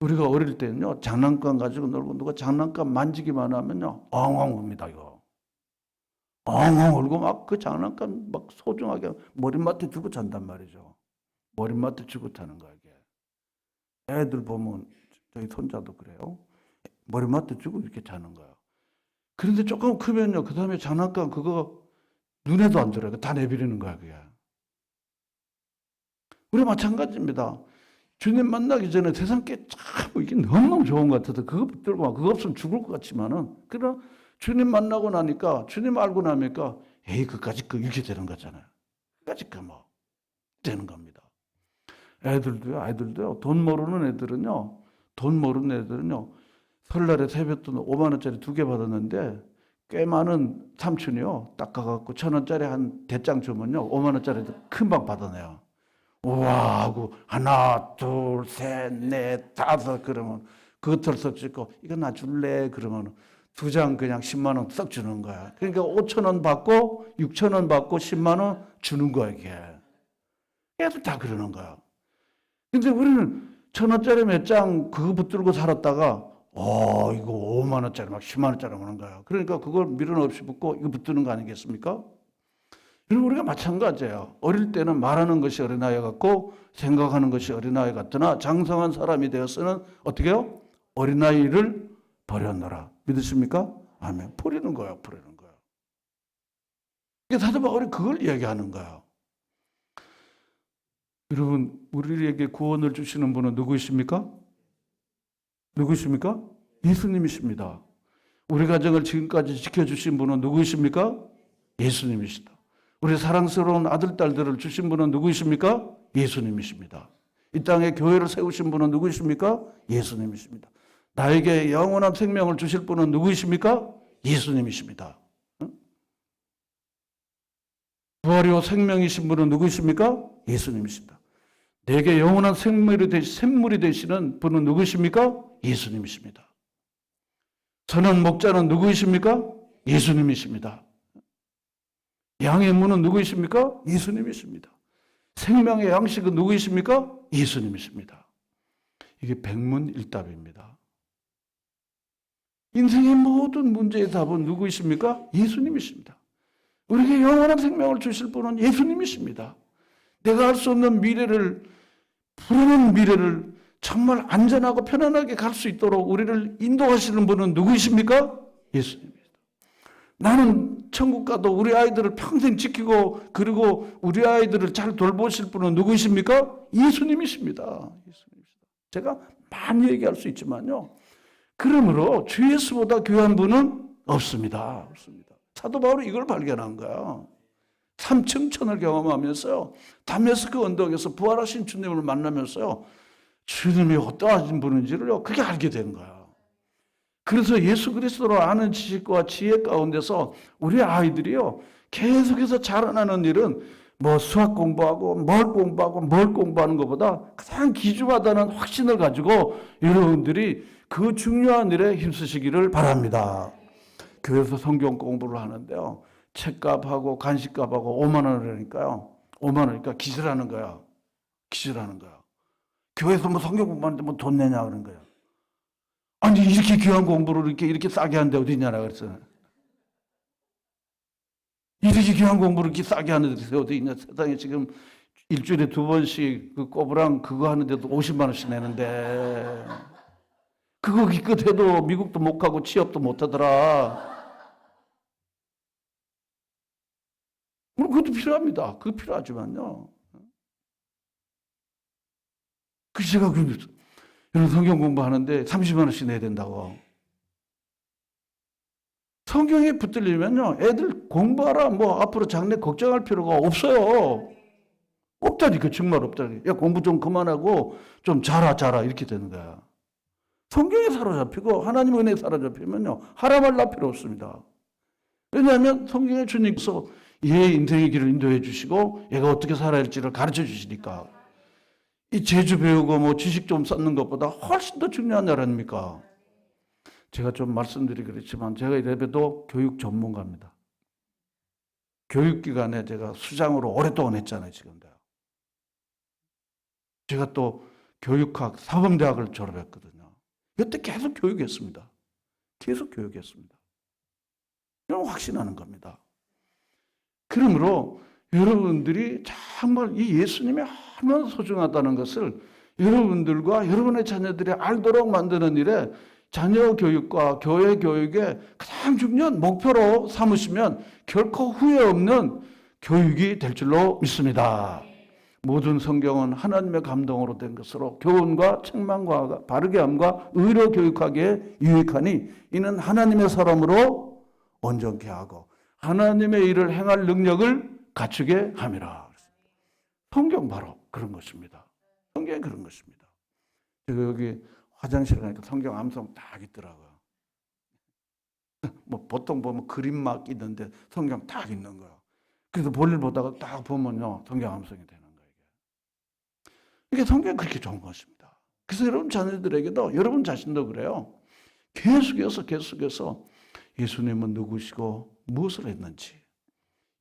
우리가 어릴 때는요, 장난감 가지고 놀고 누가 장난감 만지기만 하면요, 엉엉 웁니다, 이거. 엉엉 울고 막 그 장난감 막 소중하게 머리맡에 두고 잔단 말이죠. 머리맡에 주고 타는 거야, 이게. 애들 보면, 저희 손자도 그래요. 머리맡에 주고 이렇게 자는 거야. 그런데 조금 크면요, 그 다음에 장난감 그거 눈에도 안 들어요. 다 내버리는 거야, 그게. 우리 마찬가지입니다. 주님 만나기 전에 세상 게 참 이게 너무너무 좋은 것 같아서 그거 붙들고 그거 없으면 죽을 것 같지만은 그러나 주님 만나고 나니까 주님 알고 나니까 에이 그까짓 거 이렇게 되는 거잖아요. 그까짓 거 뭐 되는 겁니다. 아이들도요. 돈 모르는 애들은요. 설날에 세뱃돈 5만 원짜리 2개 받았는데 꽤 많은 삼촌이요. 닦아갖고 1,000원짜리 한 대장 주면요. 5만 원짜리 금방 받아내요. 우와 하고 하나 둘 셋 넷 다섯 그러면 그것들 써 찍고 이거 나 줄래 그러면 2장 그냥 10만 원 썩 주는 거야. 그러니까 5,000원 받고 6,000원 받고 10만 원 주는 거야 이게. 애들 다 그러는 거야. 근데 우리는 1,000원짜리 몇 장 그거 붙들고 살았다가 이거 5만 원짜리 막 10만 원짜리 오는 거야. 그러니까 그걸 미련 없이 붙고 이거 붙드는 거 아니겠습니까? 그리고 우리가 마찬가지예요. 어릴 때는 말하는 것이 어린아이 같고 생각하는 것이 어린아이 같으나 장성한 사람이 되어서는 어떻게 해요? 어린아이를 버렸노라. 믿으십니까? 아멘. 버리는 거야. 버리는 거야. 사도 바울이 그걸 이야기하는 거야. 여러분, 우리에게 구원을 주시는 분은 누구이십니까? 누구이십니까? 예수님이십니다. 우리 가정을 지금까지 지켜주신 분은 누구이십니까? 예수님이시다. 우리 사랑스러운 아들, 딸들을 주신 분은 누구이십니까? 예수님이십니다. 이 땅에 교회를 세우신 분은 누구이십니까? 예수님이십니다. 나에게 영원한 생명을 주실 분은 누구이십니까? 예수님이십니다. 부활이요 생명이신 분은 누구이십니까? 예수님이십니다. 내게 영원한 샘물이 되시는 분은 누구이십니까? 예수님이십니다. 선한 목자는 누구이십니까? 예수님이십니다. 양의 문은 누구이십니까? 예수님이십니다. 생명의 양식은 누구이십니까? 예수님이십니다. 이게 백문일답입니다. 인생의 모든 문제의 답은 누구이십니까? 예수님이십니다. 우리에게 영원한 생명을 주실 분은 예수님이십니다. 내가 알 수 없는 미래를, 푸르는 미래를 정말 안전하고 편안하게 갈 수 있도록 우리를 인도하시는 분은 누구이십니까? 예수님입니다. 나는 천국 가도 우리 아이들을 평생 지키고 그리고 우리 아이들을 잘 돌보실 분은 누구이십니까? 예수님이십니다. 예수님이십니다. 제가 많이 얘기할 수 있지만요. 그러므로 주 예수보다 귀한 분은 없습니다. 없습니다. 사도 바울이 이걸 발견한 거야. 삼층천을 경험하면서요. 다메스크 언덕에서 부활하신 주님을 만나면서요. 주님이 어떠하신 분인지를요. 그게 알게 된 거야. 그래서 예수 그리스도를 아는 지식과 지혜 가운데서 우리 아이들이요. 계속해서 자라나는 일은 뭐 수학 공부하고 뭘 공부하는 것보다 가장 귀중하다는 확신을 가지고 여러분들이 그 중요한 일에 힘쓰시기를 바랍니다. 교회에서 성경 공부를 하는데요. 책값하고 간식값하고 5만 원이니까요. 5만 원이니까 기절하는 거야. 기절하는 거야. 교회에서 뭐 성경 공부하는데 뭐 돈 내냐 그런 거야. 아니 이렇게 귀한 공부를 이렇게 싸게 하는데 어디 있냐라 그랬어요. 이렇게 귀한 공부를 이렇게 싸게 하는데 어디 있냐. 세상에 지금 일주일에 2번씩 그 꼬부랑 그거 하는데도 50만 원씩 내는데 그거 기껏 해도 미국도 못 가고 취업도 못 하더라. 물론 그것도 필요합니다. 그거 필요하지만요. 그 제가 여러분 성경 공부하는데 30만 원씩 내야 된다고. 성경에 붙들리면요, 애들 공부하라, 뭐 앞으로 장래 걱정할 필요가 없어요. 없다니까, 정말 없다니까. 야, 공부 좀 그만하고 좀 자라 이렇게 되는 거야. 성경에 사로잡히고 하나님 은혜에 사로잡히면요, 하라말라 필요 없습니다. 왜냐하면 성경에 주님께서 얘의 인생의 길을 인도해 주시고 얘가 어떻게 살아야 할지를 가르쳐 주시니까. 이 재주 배우고 뭐 지식 좀 쌓는 것보다 훨씬 더 중요한 일 아닙니까? 제가 좀 말씀드리기 그렇지만 제가 이래봬도 교육 전문가입니다. 교육기관에 제가 수장으로 오랫동안 했잖아요, 지금. 제가 또 교육학 사범대학을 졸업했거든요. 이때 계속 교육했습니다. 계속 교육했습니다. 이건 확신하는 겁니다. 그러므로 여러분들이 정말 이 예수님이 얼마나 소중하다는 것을 여러분들과 여러분의 자녀들이 알도록 만드는 일에 자녀 교육과 교회 교육의 가장 중요한 목표로 삼으시면 결코 후회 없는 교육이 될 줄로 믿습니다. 모든 성경은 하나님의 감동으로 된 것으로 교훈과 책망과 바르게 함과 의로 교육하기에 유익하니 이는 하나님의 사람으로 온전케 하고 하나님의 일을 행할 능력을 갖추게 함이라. 성경 바로 그런 것입니다. 성경이 그런 것입니다. 제가 여기 화장실 가니까 성경 암송 딱 있더라고요. 뭐 보통 보면 그림 막 있는데 성경 딱 있는 거예요. 그래서 볼일 보다가 딱 보면요, 성경 암송이 되는 거예요. 이게 성경이 그렇게 좋은 것입니다. 그래서 여러분 자녀들에게도 여러분 자신도 그래요. 계속해서 예수님은 누구시고 무엇을 했는지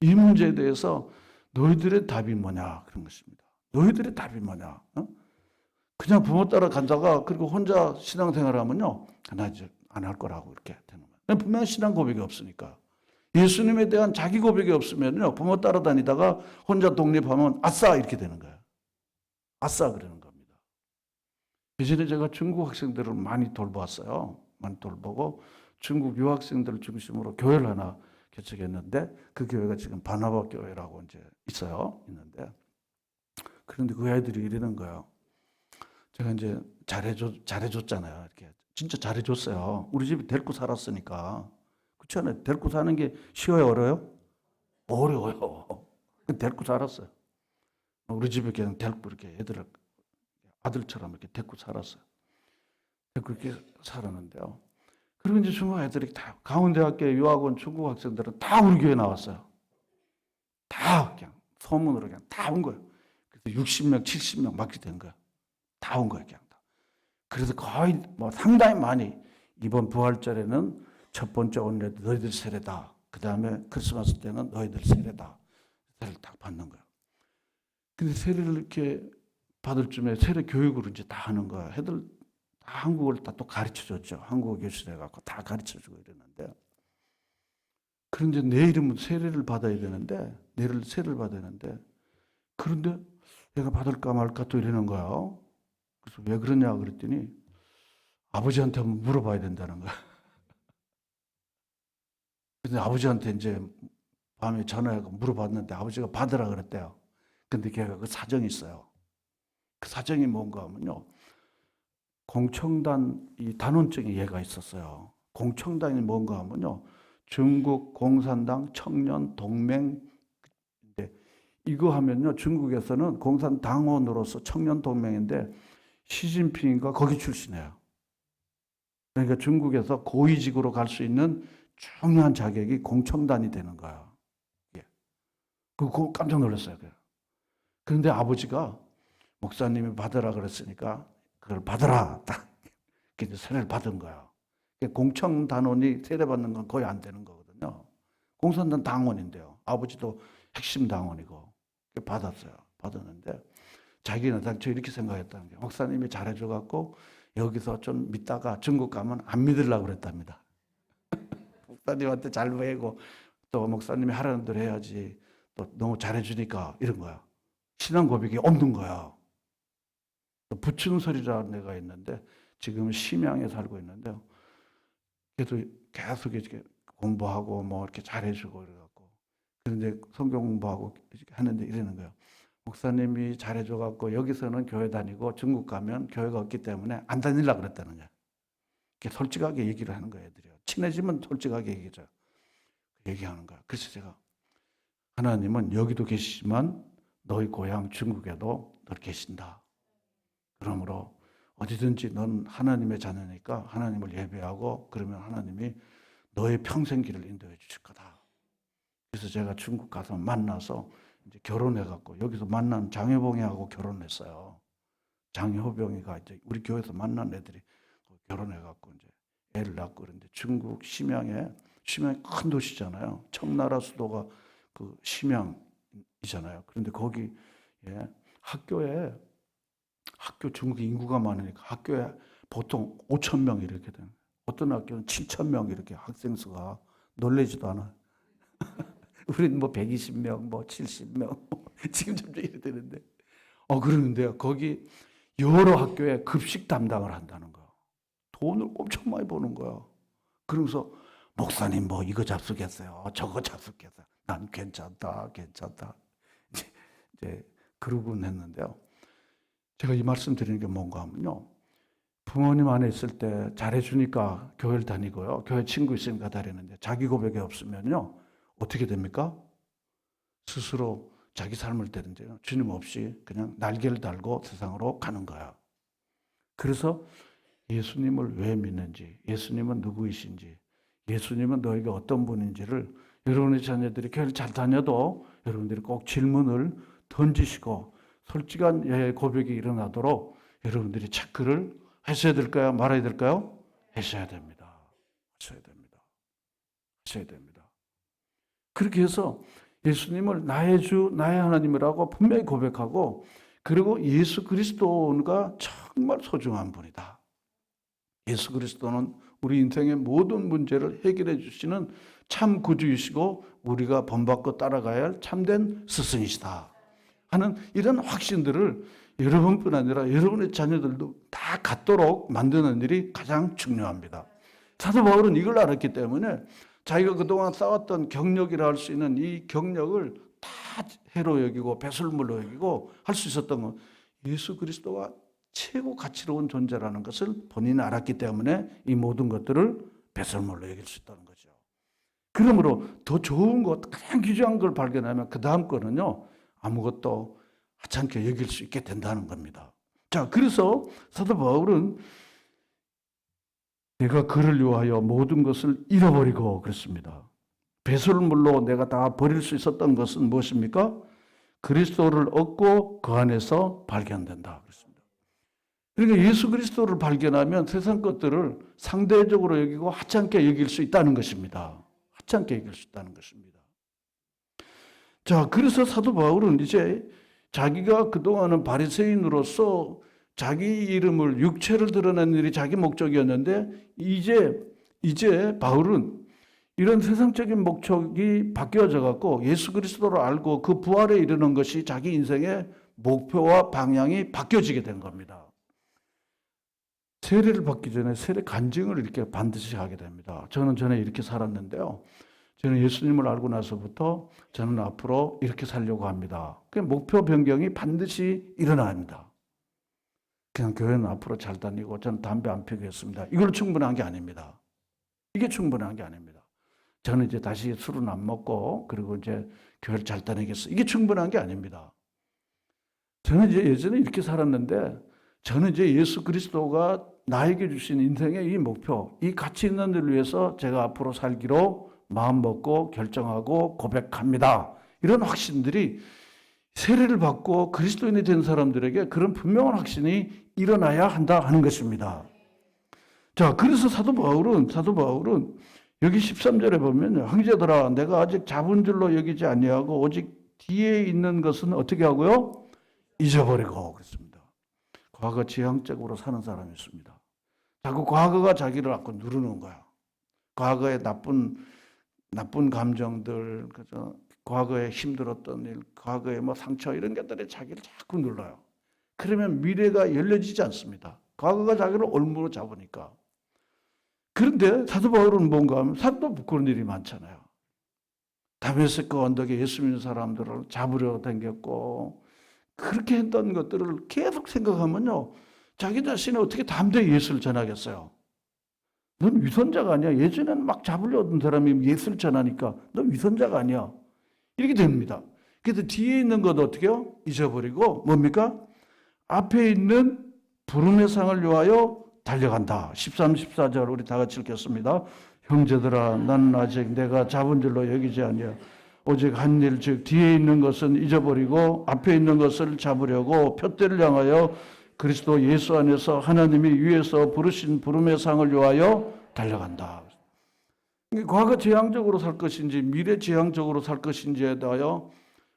이 문제에 대해서 너희들의 답이 뭐냐 그런 것입니다. 너희들의 답이 뭐냐? 그냥 부모 따라 간다가 그리고 혼자 신앙생활하면요, 나 이제 안 할 거라고 이렇게 되는 거예요. 분명 신앙 고백이 없으니까. 예수님에 대한 자기 고백이 없으면요, 부모 따라다니다가 혼자 독립하면 아싸 이렇게 되는 거예요. 아싸 그러는 겁니다. 예전에 제가 중국 학생들을 많이 돌보았어요. 많이 돌보고 중국 유학생들을 중심으로 교회를 하나 개척했는데 그 교회가 지금 바나바 교회라고 이제 있는데 그런데 그 아이들이 이러는 거예요. 제가 이제 잘해줬잖아요. 이렇게 진짜 잘해줬어요. 우리 집에 데리고 살았으니까. 그렇지 않아요? 데리고 사는 게 쉬워요, 어려요? 어려워요. 데리고 살았어요. 우리 집에 그냥 데리고 이렇게 애들을 아들처럼 이렇게 데리고 살았어요. 그렇게 살았는데요. 그리고 이제 중국 애들이 다 강원대학교 유학원 중국 학생들은 다 우리 교회 나왔어요. 다 그냥 소문으로 그냥 다 온 거예요. 그래서 60명, 70명 막 된 거예요. 다 온 거예요, 그냥 다. 그래서 거의 뭐 상당히 많이 이번 부활절에는 첫 번째 온례 너희들 세례다. 그 다음에 크리스마스 때는 너희들 세례다. 세례를 딱 받는 거예요. 근데 세례를 이렇게 받을 쯤에 세례 교육을 이제 다 하는 거예요. 애들 다 한국어를 다 또 가르쳐 줬죠. 한국어 교실에 갖고 다 가르쳐 주고 이랬는데. 그런데 내 이름은 세례를 받아야 되는데, 세례를 받아야 되는데, 그런데 내가 받을까 말까 또 이러는 거예요. 그래서 왜 그러냐 그랬더니 아버지한테 한번 물어봐야 된다는 거야. 근데 아버지한테 이제 밤에 전화해서 물어봤는데 아버지가 받으라 그랬대요. 근데 걔가 그 사정이 있어요. 그 사정이 뭔가 하면요, 공청단 이 단원증에 얘가 있었어요. 공청단이 뭔가 하면요, 중국 공산당 청년 동맹, 이거 하면요, 중국에서는 공산당원으로서 청년 동맹인데 시진핑인가 거기 출신이에요. 그러니까 중국에서 고위직으로 갈 수 있는 중요한 자격이 공청단이 되는 거야. 예. 그거 깜짝 놀랐어요. 그런데 아버지가 목사님이 받으라 그랬으니까 그걸 받으라. 딱 세례를 받은 거야. 공청단원이 세례받는 건 거의 안 되는 거거든요. 공산당 당원인데요. 아버지도 핵심 당원이고 받았어요. 받았는데 자기는 당초 이렇게 생각했다는 게 목사님이 잘해줘갖고 여기서 좀 믿다가 중국 가면 안 믿으려고 그랬답니다. 목사님한테 잘 보이고 또 목사님이 하라는 대로 해야지 또 너무 잘해주니까 이런 거야. 신앙 고백이 없는 거야. 부충설이라는 애가 있는데 지금 심양에 살고 있는데요. 그래도 계속 이렇게 공부하고 뭐 이렇게 잘해주고 이래갖고 그런데 성경 공부하고 이렇게 하는데 이러는 거예요. 목사님이 잘해줘갖고 여기서는 교회 다니고 중국 가면 교회가 없기 때문에 안 다니려고 그랬다는 거예요. 이렇게 솔직하게 얘기를 하는 거예요, 애들이요. 친해지면 솔직하게 얘기죠. 얘기하는 거예요. 그래서 제가 하나님은 여기도 계시지만 너희 고향 중국에도 늘 계신다. 그러므로 어디든지 넌 하나님의 자녀니까 하나님을 예배하고 그러면 하나님이 너의 평생 길을 인도해 주실 거다. 그래서 제가 중국 가서 만나서 이제 결혼해갖고 여기서 만난 장혜봉이하고 결혼했어요. 장효병이가 이제 우리 교회에서 만난 애들이 결혼해갖고 이제 애를 낳고 그런데 중국 심양이 큰 도시잖아요. 청나라 수도가 그 심양이잖아요. 그런데 거기 학교 중국 인구가 많으니까 학교에 보통 5천 명 이렇게 되는. 어떤 학교는 7천 명 이렇게 학생 수가 놀래지도 않아요. 우리는 뭐 120명, 뭐 70명 지금 점점 이래 되는데 그러는데요. 거기 여러 학교에 급식 담당을 한다는 거야. 돈을 엄청 많이 버는 거야. 그러면서 목사님 뭐 이거 잡수겠어요? 저거 잡수겠어요? 난 괜찮다. 이제 그러곤 했는데요. 제가 이 말씀 드리는 게 뭔가 하면요. 부모님 안에 있을 때 잘해주니까 교회를 다니고요. 교회 친구 있으니까 다니는데 자기 고백이 없으면요. 어떻게 됩니까? 스스로 자기 삶을 때는데요. 주님 없이 그냥 날개를 달고 세상으로 가는 거야. 그래서 예수님을 왜 믿는지, 예수님은 누구이신지, 예수님은 너에게 어떤 분인지를 여러분의 자녀들이 교회를 잘 다녀도 여러분들이 꼭 질문을 던지시고 솔직한 고백이 일어나도록 여러분들이 체크를 하셔야 될까요? 말아야 될까요? 하셔야 됩니다. 하셔야 됩니다. 그렇게 해서 예수님을 나의 주, 나의 하나님이라고 분명히 고백하고 그리고 예수 그리스도가 정말 소중한 분이다. 예수 그리스도는 우리 인생의 모든 문제를 해결해 주시는 참 구주이시고 우리가 본받고 따라가야 할 참된 스승이시다 하는 이런 확신들을 여러분뿐 아니라 여러분의 자녀들도 다 갖도록 만드는 일이 가장 중요합니다. 사도 바울은 이걸 알았기 때문에 자기가 그동안 쌓았던 경력이라 할 수 있는 이 경력을 다 해로 여기고 배설물로 여기고 할 수 있었던 건 예수 그리스도가 최고 가치로운 존재라는 것을 본인이 알았기 때문에 이 모든 것들을 배설물로 여길 수 있다는 거죠. 그러므로 더 좋은 것, 가장 귀중한 걸 발견하면 그 다음 거는요. 아무것도 하찮게 여길 수 있게 된다는 겁니다. 자, 그래서 사도 바울은 내가 그를 위하여 모든 것을 잃어버리고 그랬습니다. 배설물로 내가 다 버릴 수 있었던 것은 무엇입니까? 그리스도를 얻고 그 안에서 발견된다 그랬습니다. 그러니까 예수 그리스도를 발견하면 세상 것들을 상대적으로 여기고 하찮게 여길 수 있다는 것입니다. 하찮게 여길 수 있다는 것입니다. 자, 그래서 사도 바울은 이제 자기가 그동안은 바리새인으로서 자기 이름을 육체를 드러내는 일이 자기 목적이었는데 이제 바울은 이런 세상적인 목적이 바뀌어져 갖고 예수 그리스도를 알고 그 부활에 이르는 것이 자기 인생의 목표와 방향이 바뀌어지게 된 겁니다. 세례를 받기 전에 세례 간증을 이렇게 반드시 하게 됩니다. 저는 전에 이렇게 살았는데요. 저는 예수님을 알고 나서부터 저는 앞으로 이렇게 살려고 합니다. 그 목표 변경이 반드시 일어나야 합니다. 그냥 교회는 앞으로 잘 다니고 저는 담배 안 피우겠습니다. 이걸로 충분한 게 아닙니다. 이게 충분한 게 아닙니다. 저는 이제 다시 술은 안 먹고 그리고 이제 교회를 잘 다니겠어요. 이게 충분한 게 아닙니다. 저는 이제 예전에 이렇게 살았는데 저는 이제 예수 그리스도가 나에게 주신 인생의 이 목표, 이 가치 있는 일을 위해서 제가 앞으로 살기로 마음 먹고 결정하고 고백합니다. 이런 확신들이 세례를 받고 그리스도인이 된 사람들에게 그런 분명한 확신이 일어나야 한다 하는 것입니다. 자, 그래서 사도 바울은 여기 13절에 보면 형제들아 내가 아직 잡은 줄로 여기지 아니하고 오직 뒤에 있는 것은 어떻게 하고요? 잊어버리고 그랬습니다. 과거 지향적으로 사는 사람이 있습니다. 자꾸 과거가 자기를 자꾸 누르는 거야. 과거의 나쁜 감정들, 그죠? 과거에 힘들었던 일, 과거의 뭐 상처 이런 것들이 자기를 자꾸 눌러요. 그러면 미래가 열려지지 않습니다. 과거가 자기를 올무로 잡으니까. 그런데 사도 바울은 뭔가 하면 사도 부끄러운 일이 많잖아요. 다메섹 언덕에 예수 믿는 사람들을 잡으려 댕겼고 그렇게 했던 것들을 계속 생각하면요. 자기 자신이 어떻게 담대히 예수를 전하겠어요? 넌 위선자가 아니야. 예전에는 막 잡으려 하던 사람이 예수를 전하니까 넌 위선자가 아니야. 이렇게 됩니다. 그래서 뒤에 있는 것 어떻게 해요? 잊어버리고 뭡니까? 앞에 있는 부름의 상을 위하여 달려간다. 13, 14절 우리 다 같이 읽겠습니다. 형제들아 나는 아직 내가 잡은 줄로 여기지 아니야. 오직 한 일 즉 뒤에 있는 것은 잊어버리고 앞에 있는 것을 잡으려고 표대를 향하여 그리스도 예수 안에서 하나님이 위에서 부르신 부름의 상을 위하여 달려간다. 과거 지향적으로 살 것인지 미래 지향적으로 살 것인지에 대하여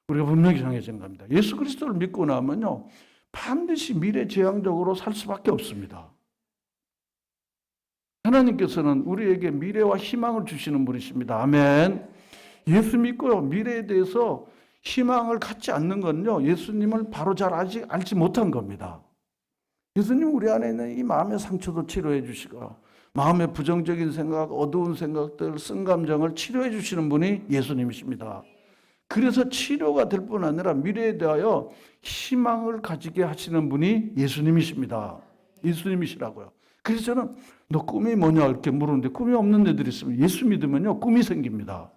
우리가 분명히 정해진 겁니다. 예수 그리스도를 믿고 나면요 반드시 미래 지향적으로 살 수밖에 없습니다. 하나님께서는 우리에게 미래와 희망을 주시는 분이십니다. 아멘. 예수 믿고요 미래에 대해서 희망을 갖지 않는 건요 예수님을 바로 잘 알지 못한 겁니다. 예수님 우리 안에 있는 이 마음의 상처도 치료해 주시고 마음의 부정적인 생각, 어두운 생각들, 쓴 감정을 치료해 주시는 분이 예수님이십니다. 그래서 치료가 될 뿐 아니라 미래에 대하여 희망을 가지게 하시는 분이 예수님이십니다. 예수님이시라고요. 그래서 저는 너 꿈이 뭐냐 이렇게 물었는데 꿈이 없는 애들이 있으면 예수 믿으면요 꿈이 생깁니다.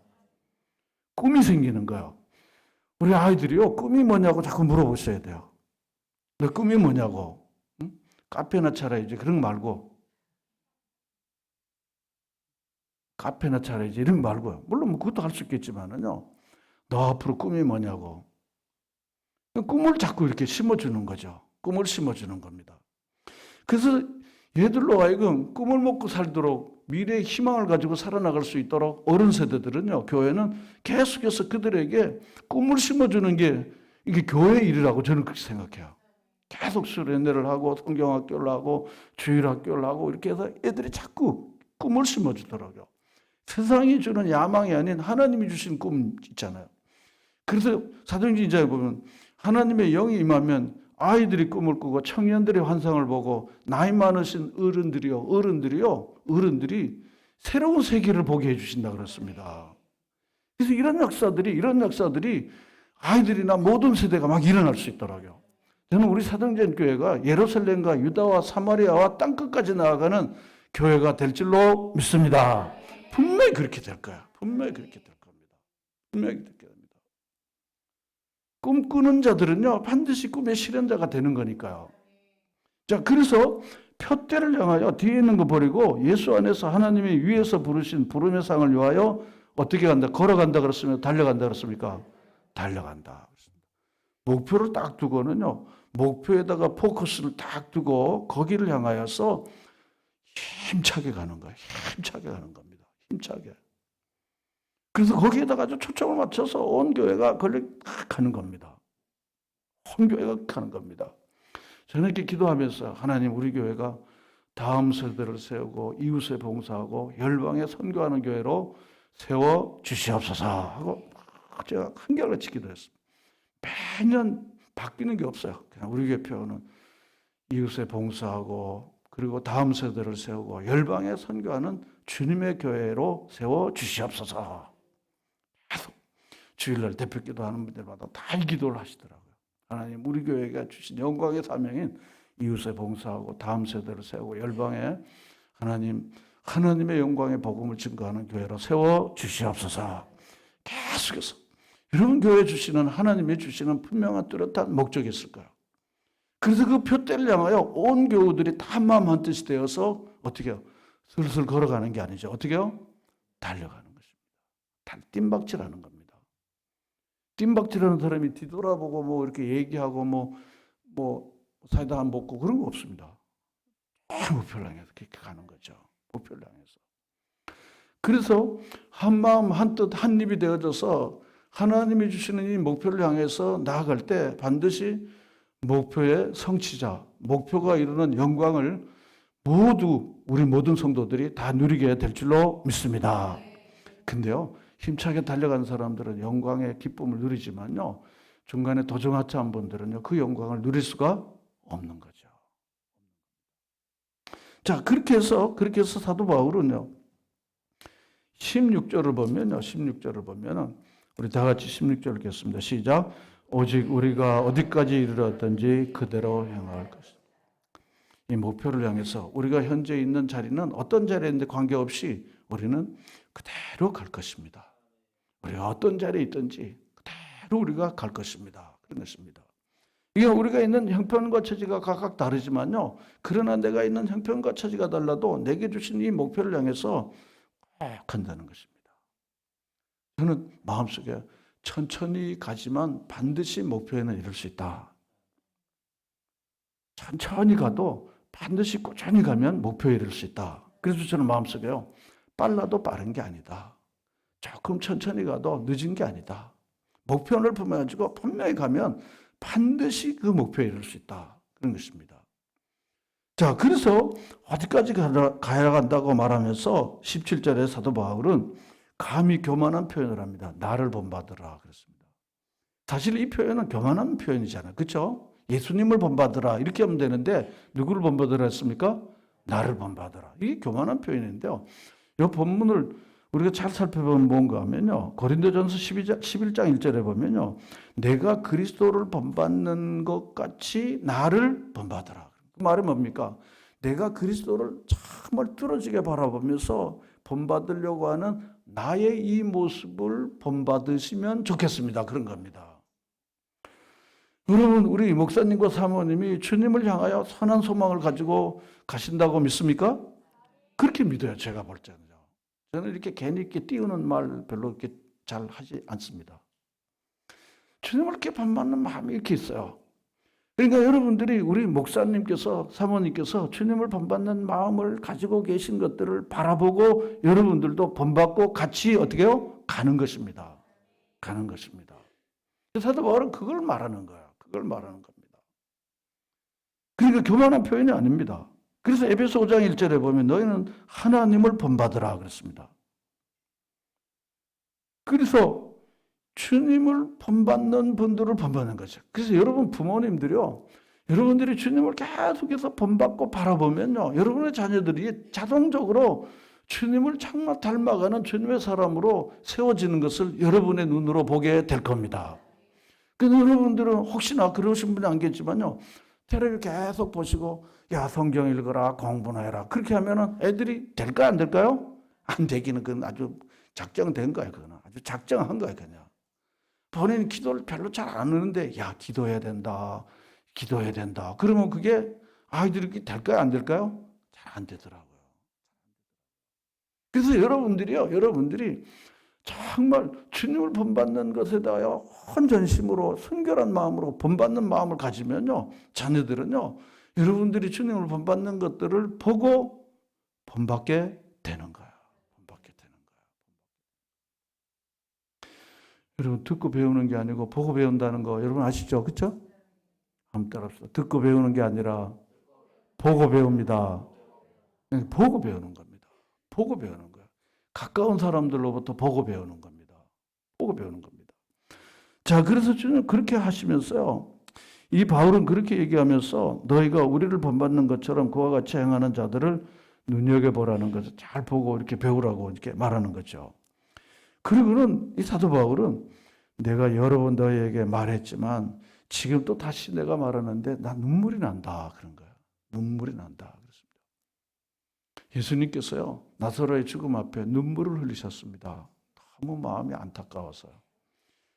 꿈이 생기는 거예요. 우리 아이들이요 꿈이 뭐냐고 자꾸 물어보셔야 돼요. 너 꿈이 뭐냐고. 응? 카페나 차려야지. 그런 거 말고. 카페나 차려야지. 이런 거 말고요. 물론 뭐 그것도 할 수 있겠지만은요. 너 앞으로 꿈이 뭐냐고. 꿈을 자꾸 이렇게 심어주는 거죠. 꿈을 심어주는 겁니다. 그래서 얘들로 하여금 꿈을 먹고 살도록 미래의 희망을 가지고 살아나갈 수 있도록 어른 세대들은요, 교회는 계속해서 그들에게 꿈을 심어주는 게 이게 교회의 일이라고 저는 그렇게 생각해요. 계속 수련회를 하고 성경학교를 하고 주일학교를 하고 이렇게 해서 애들이 자꾸 꿈을 심어주더라고요. 세상이 주는 야망이 아닌 하나님이 주신 꿈 있잖아요. 그래서 사도행전 2장에 보면 하나님의 영이 임하면 아이들이 꿈을 꾸고 청년들의 환상을 보고 나이 많으신 어른들이 새로운 세계를 보게 해주신다 그랬습니다. 그래서 이런 역사들이 아이들이나 모든 세대가 막 일어날 수 있더라고요. 저는 우리 사도행전 교회가 예루살렘과 유다와 사마리아와 땅끝까지 나아가는 교회가 될 줄로 믿습니다. 분명히 그렇게 될 거야. 분명히 그렇게 될 겁니다. 분명히 그렇게 됩니다. 꿈꾸는 자들은요 반드시 꿈의 실현자가 되는 거니까요. 자, 그래서 표대를 향하여 뒤에 있는 거 버리고 예수 안에서 하나님이 위에서 부르신 부름의 상을 위하여 어떻게 간다? 걸어간다 그랬으면 달려간다 그랬습니까? 달려간다. 목표를 딱 두고는요 목표에다가 포커스를 딱 두고 거기를 향하여서 힘차게 가는 거예요. 힘차게 가는 겁니다. 힘차게. 그래서 거기에다가 아주 초점을 맞춰서 온 교회가 가는 겁니다. 온 교회가 가는 겁니다. 저는 이렇게 기도하면서 하나님 우리 교회가 다음 세대를 세우고 이웃에 봉사하고 열방에 선교하는 교회로 세워 주시옵소서 하고 제가 한결같이 기도했습니다. 매년 바뀌는 게 없어요. 그냥 우리 교회 표현은 이웃에 봉사하고 그리고 다음 세대를 세우고 열방에 선교하는 주님의 교회로 세워 주시옵소서. 계속 주일날 대표 기도하는 분들마다 다 이 기도를 하시더라고요. 하나님 우리 교회가 주신 영광의 사명인 이웃에 봉사하고 다음 세대를 세우고 열방에 하나님의 영광의 복음을 증거하는 교회로 세워 주시옵소서. 계속해서 여러분 교회 주시는 하나님이 주시는 분명한 뚜렷한 목적이 있을 거예요. 그래서 그 표대를 향하여 온 교우들이 다 한마음 한뜻이 되어서 어떻게 해요? 슬슬 걸어가는 게 아니죠. 어떻게 해요? 달려가는 것입니다. 뜀박질하는 겁니다. 뜀박질하는 사람이 뒤돌아보고 뭐 이렇게 얘기하고 뭐 사이다 한 먹고 그런 거 없습니다. 목표를 향해서 그렇게 가는 거죠. 목표를 향해서. 그래서 한 마음 한 뜻 한 입이 되어져서 하나님이 주시는 이 목표를 향해서 나아갈 때 반드시 목표의 성취자, 목표가 이루는 영광을 우리 모든 성도들이 다 누리게 될 줄로 믿습니다. 근데요, 힘차게 달려간 사람들은 영광의 기쁨을 누리지만요, 중간에 도중하차한 분들은요, 그 영광을 누릴 수가 없는 거죠. 자, 그렇게 해서 사도 바울은요, 16절을 보면요, 16절을 보면은, 우리 다 같이 16절을 읽겠습니다. 시작. 오직 우리가 어디까지 이르렀든지 그대로 행할 것이다. 이 목표를 향해서 우리가 현재 있는 자리는 어떤 자리인데 관계없이 우리는 그대로 갈 것입니다. 우리가 어떤 자리에 있든지 그대로 우리가 갈 것입니다. 그런 것입니다. 이게 우리가 있는 형편과 처지가 각각 다르지만요. 그러나 내가 있는 형편과 처지가 달라도 내게 주신 이 목표를 향해서 꼭 한다는 것입니다. 저는 마음속에 천천히 가지만 반드시 목표에는 이룰 수 있다. 천천히 가도 반드시 꾸준히 가면 목표에 이룰 수 있다. 그래서 저는 마음속에요. 빨라도 빠른 게 아니다. 조금 천천히 가도 늦은 게 아니다. 목표를 품어가지고 분명히 가면 반드시 그 목표에 이룰 수 있다. 그런 것입니다. 자, 그래서 어디까지 가야 한다고 말하면서 17절에 사도 바울은 감히 교만한 표현을 합니다. 나를 본받으라 그랬습니다. 사실 이 표현은 교만한 표현이잖아요. 그렇죠? 예수님을 본받으라 이렇게 하면 되는데 누구를 본받으라 했습니까? 나를 본받으라. 이게 교만한 표현인데요. 이 본문을 우리가 잘 살펴보면 뭔가 하면요. 고린도전서 11장 1절에 보면요. 내가 그리스도를 본받는 것 같이 나를 본받으라. 그 말이 뭡니까? 내가 그리스도를 정말 뚫어지게 바라보면서 본받으려고 하는 나의 이 모습을 본받으시면 좋겠습니다. 그런 겁니다. 여러분, 우리 목사님과 사모님이 주님을 향하여 선한 소망을 가지고 가신다고 믿습니까? 그렇게 믿어요. 제가 볼 때는요. 저는 이렇게 괜히 이렇게 띄우는 말 별로 이렇게 잘 하지 않습니다. 주님을 이렇게 본받는 마음이 이렇게 있어요. 그러니까 여러분들이 우리 목사님께서 사모님께서 주님을 본받는 마음을 가지고 계신 것들을 바라보고 여러분들도 본받고 같이 어떻게 해요? 가는 것입니다. 가는 것입니다. 사도 바울은 그걸 말하는 거예요. 그걸 말하는 겁니다. 그러니까 교만한 표현이 아닙니다. 그래서 에베소 5장 1절에 보면 너희는 하나님을 본받으라 그랬습니다. 그래서 주님을 본받는 분들을 본받는 거죠. 그래서 여러분 부모님들이요. 여러분들이 주님을 계속해서 본받고 바라보면요. 여러분의 자녀들이 자동적으로 주님을 정말 닮아가는 주님의 사람으로 세워지는 것을 여러분의 눈으로 보게 될 겁니다. 그래서 여러분들은 혹시나 그러신 분이 안 계시지만요. 테레비 계속 보시고 야 성경 읽어라 공부나 해라 그렇게 하면은 애들이 될까요 안 될까요? 안 되기는 그건 아주 작정된 거예요. 그거는 아주 작정한 거예요. 그냥 본인 기도를 별로 잘 안 하는데 야 기도해야 된다. 기도해야 된다. 그러면 그게 아이들이 될까요 안 될까요? 잘 안 되더라고요. 그래서 여러분들이 정말 주님을 본받는 것에 대하여 헌전심으로 순결한 마음으로 본받는 마음을 가지면요. 자녀들은요. 여러분들이 주님을 본받는 것들을 보고 본받게 되는 거예요. 본받게 되는 거예요. 여러분 듣고 배우는 게 아니고 보고 배운다는 거 여러분 아시죠? 그렇죠? 한번 따라합시다. 듣고 배우는 게 아니라 보고 배웁니다. 보고 배우는 겁니다. 보고 배우는 거예요. 가까운 사람들로부터 보고 배우는 겁니다. 보고 배우는 겁니다. 자, 그래서 주님 그렇게 하시면서요. 이 바울은 그렇게 얘기하면서 너희가 우리를 본받는 것처럼 그와 같이 행하는 자들을 눈여겨보라는 것을 잘 보고 이렇게 배우라고 이렇게 말하는 거죠. 그리고는 이 사도 바울은 내가 여러 번 너희에게 말했지만 지금 또 다시 내가 말하는데 나 눈물이 난다. 그런 거야. 눈물이 난다. 그렇습니다. 예수님께서요. 나사로의 죽음 앞에 눈물을 흘리셨습니다. 너무 마음이 안타까워서요.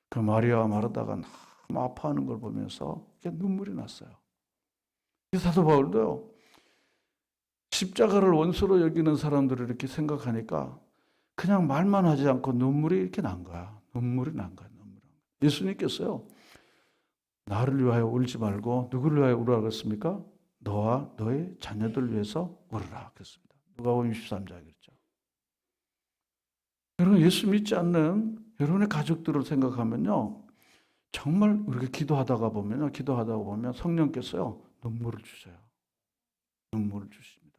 그 마리아와 마르다가 너무 아파하는 걸 보면서 눈물이 났어요. 사도 바울도요. 십자가를 원수로 여기는 사람들을 이렇게 생각하니까 그냥 말만 하지 않고 눈물이 이렇게 난 거야. 눈물이 난 거야. 예수님께서요. 나를 위하여 울지 말고 누구를 위하여 울으라 그랬습니까? 너와 너의 자녀들 위해서 울으라 그랬습니다. 누가복음 23장 그랬죠. 여러분 예수 믿지 않는 여러분의 가족들을 생각하면요. 정말 우리가 기도하다가 보면 성령께서요. 눈물을 주셔요. 눈물을 주십니다.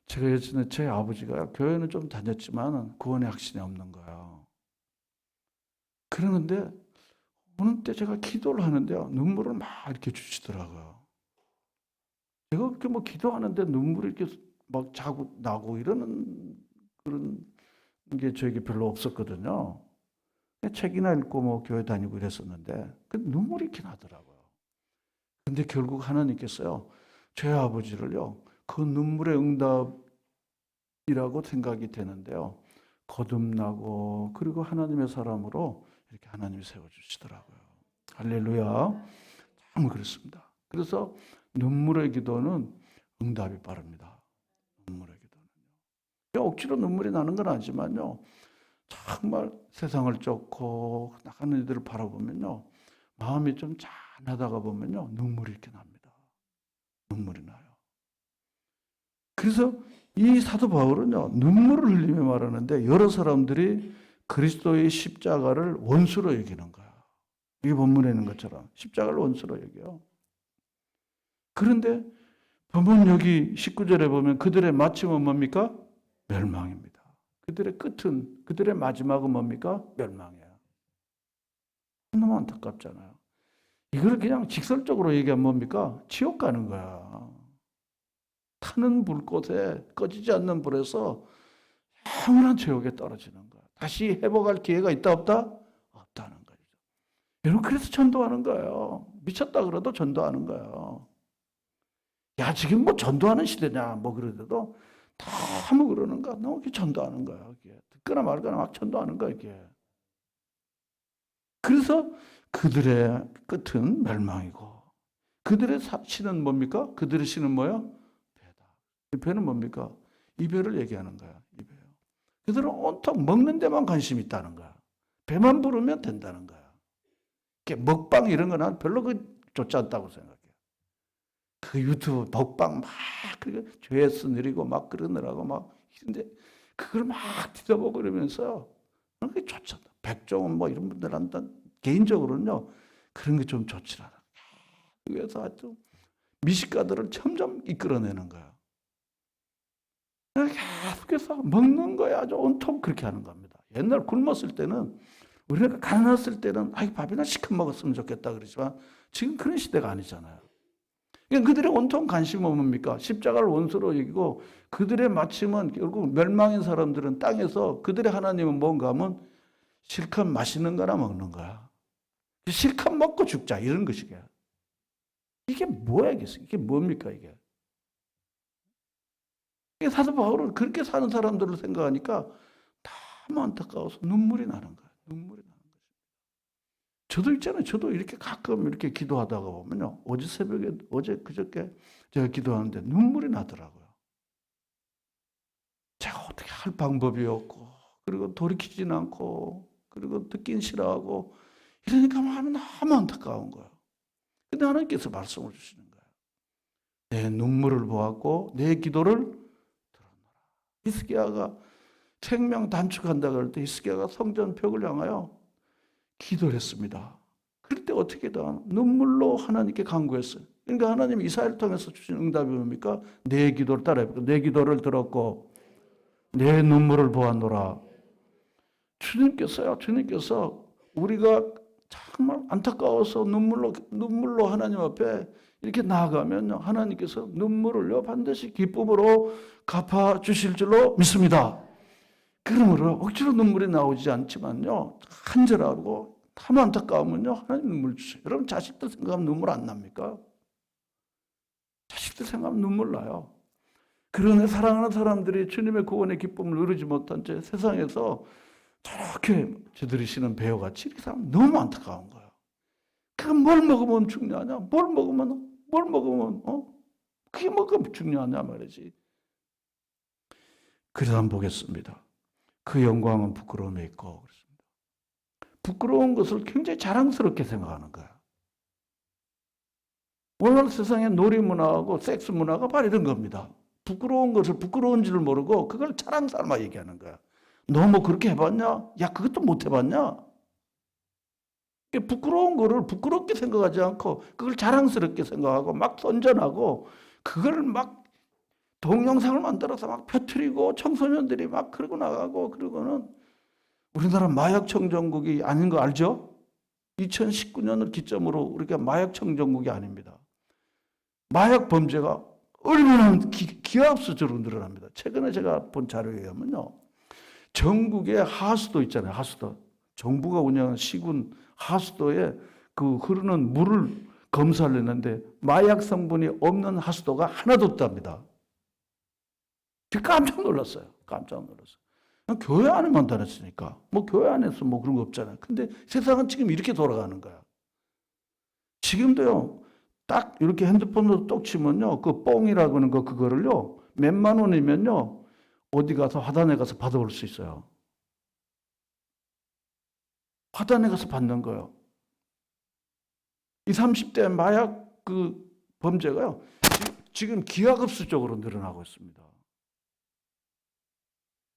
제가 예전에 제 아버지가 교회는 좀 다녔지만 구원의 확신이 없는 거예요. 그러는데 어느 때 제가 기도를 하는데요. 눈물을 막 이렇게 주시더라고요. 제가 그렇게 뭐 기도하는데 눈물이 이렇게 막 자꾸 나고 이러는 그런 게 저에게 별로 없었거든요. 책이나 읽고 뭐 교회 다니고 이랬었는데 그 눈물이 이렇게 나더라고요. 근데 결국 하나님께서요, 제 아버지를요, 그 눈물의 응답이라고 생각이 되는데요, 거듭나고 그리고 하나님의 사람으로 이렇게 하나님이 세워주시더라고요. 할렐루야. 참 그렇습니다. 그래서 눈물의 기도는 응답이 빠릅니다. 눈물의 기도는. 억지로 눈물이 나는 건 아니지만요, 정말 세상을 쫓고 나가는 이들을 바라보면요, 마음이 좀 짠하다가 보면요, 눈물이 이렇게 납니다. 눈물이 나요. 그래서 이 사도 바울은요, 눈물을 흘리며 말하는데 여러 사람들이 그리스도의 십자가를 원수로 여기는 거야. 이게 본문에 있는 것처럼 십자가를 원수로 여겨요. 그런데 본문 여기 19절에 보면 그들의 마침은 뭡니까? 멸망입니다. 그들의 끝은, 그들의 마지막은 뭡니까? 멸망이에요. 너무 안타깝잖아요. 이걸 그냥 직설적으로 얘기하면 뭡니까? 지옥 가는 거야. 타는 불꽃에 꺼지지 않는 불에서 영원한 지옥에 떨어지는 거야. 다시 회복할 기회가 있다 없다? 없다는 거죠. 여러분, 그래서 전도하는 거예요. 미쳤다 그래도 전도하는 거예요. 야, 지금 뭐 전도하는 시대냐 뭐 그러더라도 너무 그러는가? 너무 전도하는 거야. 이게. 듣거나 말거나 막 전도하는 거야 이게. 그래서 그들의 끝은 멸망이고 그들의 신은 뭡니까? 그들의 신은 뭐야? 배다. 이 배는 뭡니까? 이별을 얘기하는 거야. 이별. 그들은 온통 먹는 데만 관심이 있다는 거야. 배만 부르면 된다는 거야. 먹방 이런 거는 별로 좋지 않다고 생각해. 그 유튜브 먹방 막 조회수 느리고 막 그러느라고 막 근데 그걸 막 뒤져보고 그러면서 그게 좋잖아. 백종원 뭐 이런 분들한테 개인적으로는요 그런 게 좀 좋지 않아. 그래서 하여튼 미식가들을 점점 이끌어내는 거야. 계속해서 먹는 거야 아주 온통 그렇게 하는 겁니다. 옛날 굶었을 때는 우리가 가난했을 때는 밥이나 시큼 먹었으면 좋겠다 그러지만 지금 그런 시대가 아니잖아요. 그들의 온통 관심은 뭡니까? 십자가를 원수로 여기고 그들의 마침은 결국 멸망인 사람들은 땅에서 그들의 하나님은 뭔가 하면 실컷 맛있는 거나 먹는 거야. 실컷 먹고 죽자 이런 것이야. 이게 뭐야 이게 뭡니까 이게? 사도 바울은 그렇게 사는 사람들을 생각하니까 너무 안타까워서 눈물이 나는 거야. 눈물이 나는 거죠. 저도 있잖아요. 저도 이렇게 가끔 이렇게 기도하다가 보면요. 어제 새벽에, 그저께 제가 기도하는데 눈물이 나더라고요. 제가 어떻게 할 방법이 없고, 그리고 돌이키진 않고, 그리고 듣긴 싫어하고, 이러니까 마음이 너무 안타까운 거예요. 근데 하나님께서 말씀을 주시는 거예요. 내 눈물을 보았고, 내 기도를 들었노라. 히스기야가 생명 단축한다 그럴 때 히스기야가 성전 벽을 향하여 기도를 했습니다. 그럴 때 어떻게 눈물로 하나님께 간구했어요. 그러니까 하나님 이사야를 통해서 주신 응답이 뭡니까? 내 기도를 따라해볼까? 내 기도를 들었고 내 눈물을 보았노라. 주님께서 우리가 정말 안타까워서 눈물로 하나님 앞에 이렇게 나아가면 하나님께서 눈물을요 반드시 기쁨으로 갚아 주실 줄로 믿습니다. 그러므로 억지로 눈물이 나오지 않지만요 간절하고 참 안타까우면요 하나님 눈물 주세요. 여러분 자식들 생각하면 눈물 안 납니까? 자식들 생각하면 눈물 나요. 그러나 사랑하는 사람들이 주님의 구원의 기쁨을 누리지 못한 채 세상에서 저렇게 저들이시는 배우같이 이렇게 사람 너무 안타까운 거예요. 그럼 뭘 먹으면 중요하냐? 뭘 먹으면 그게 뭐가 중요하냐 말이지. 그래서 한번 보겠습니다. 그 영광은 부끄러움에 있고 그렇습니다. 부끄러운 것을 굉장히 자랑스럽게 생각하는 거야. 오늘 세상의 놀이 문화하고 섹스 문화가 바로 이런 겁니다. 부끄러운 것을 부끄러운 줄 모르고 그걸 자랑 삼아 얘기하는 거야. 너 뭐 그렇게 해봤냐? 야 그것도 못 해봤냐? 부끄러운 거를 부끄럽게 생각하지 않고 그걸 자랑스럽게 생각하고 막 선전하고 그걸 막 동영상을 만들어서 막 펴트리고 청소년들이 막 그러고 나가고 그러고는 우리나라 마약 청정국이 아닌 거 알죠? 2019년을 기점으로 우리가 마약 청정국이 아닙니다. 마약 범죄가 얼마나 기하급수적으로 늘어납니다. 최근에 제가 본 자료에 의하면요. 전국의 하수도 있잖아요. 하수도. 정부가 운영하는 시군 하수도에 그 흐르는 물을 검사를 했는데 마약 성분이 없는 하수도가 하나도 없답니다. 깜짝 놀랐어요. 깜짝 놀랐어요. 교회 안에만 다녔으니까. 뭐 교회 안에서 뭐 그런 거 없잖아요. 근데 세상은 지금 이렇게 돌아가는 거야. 지금도요. 딱 이렇게 핸드폰으로 똑 치면요. 그 뽕이라고 하는 거 그거를요. 몇만 원이면요. 어디 가서 화단에 가서 받아올 수 있어요. 화단에 가서 받는 거예요. 이 30대 마약 그 범죄가요. 지금 기하급수적으로 늘어나고 있습니다.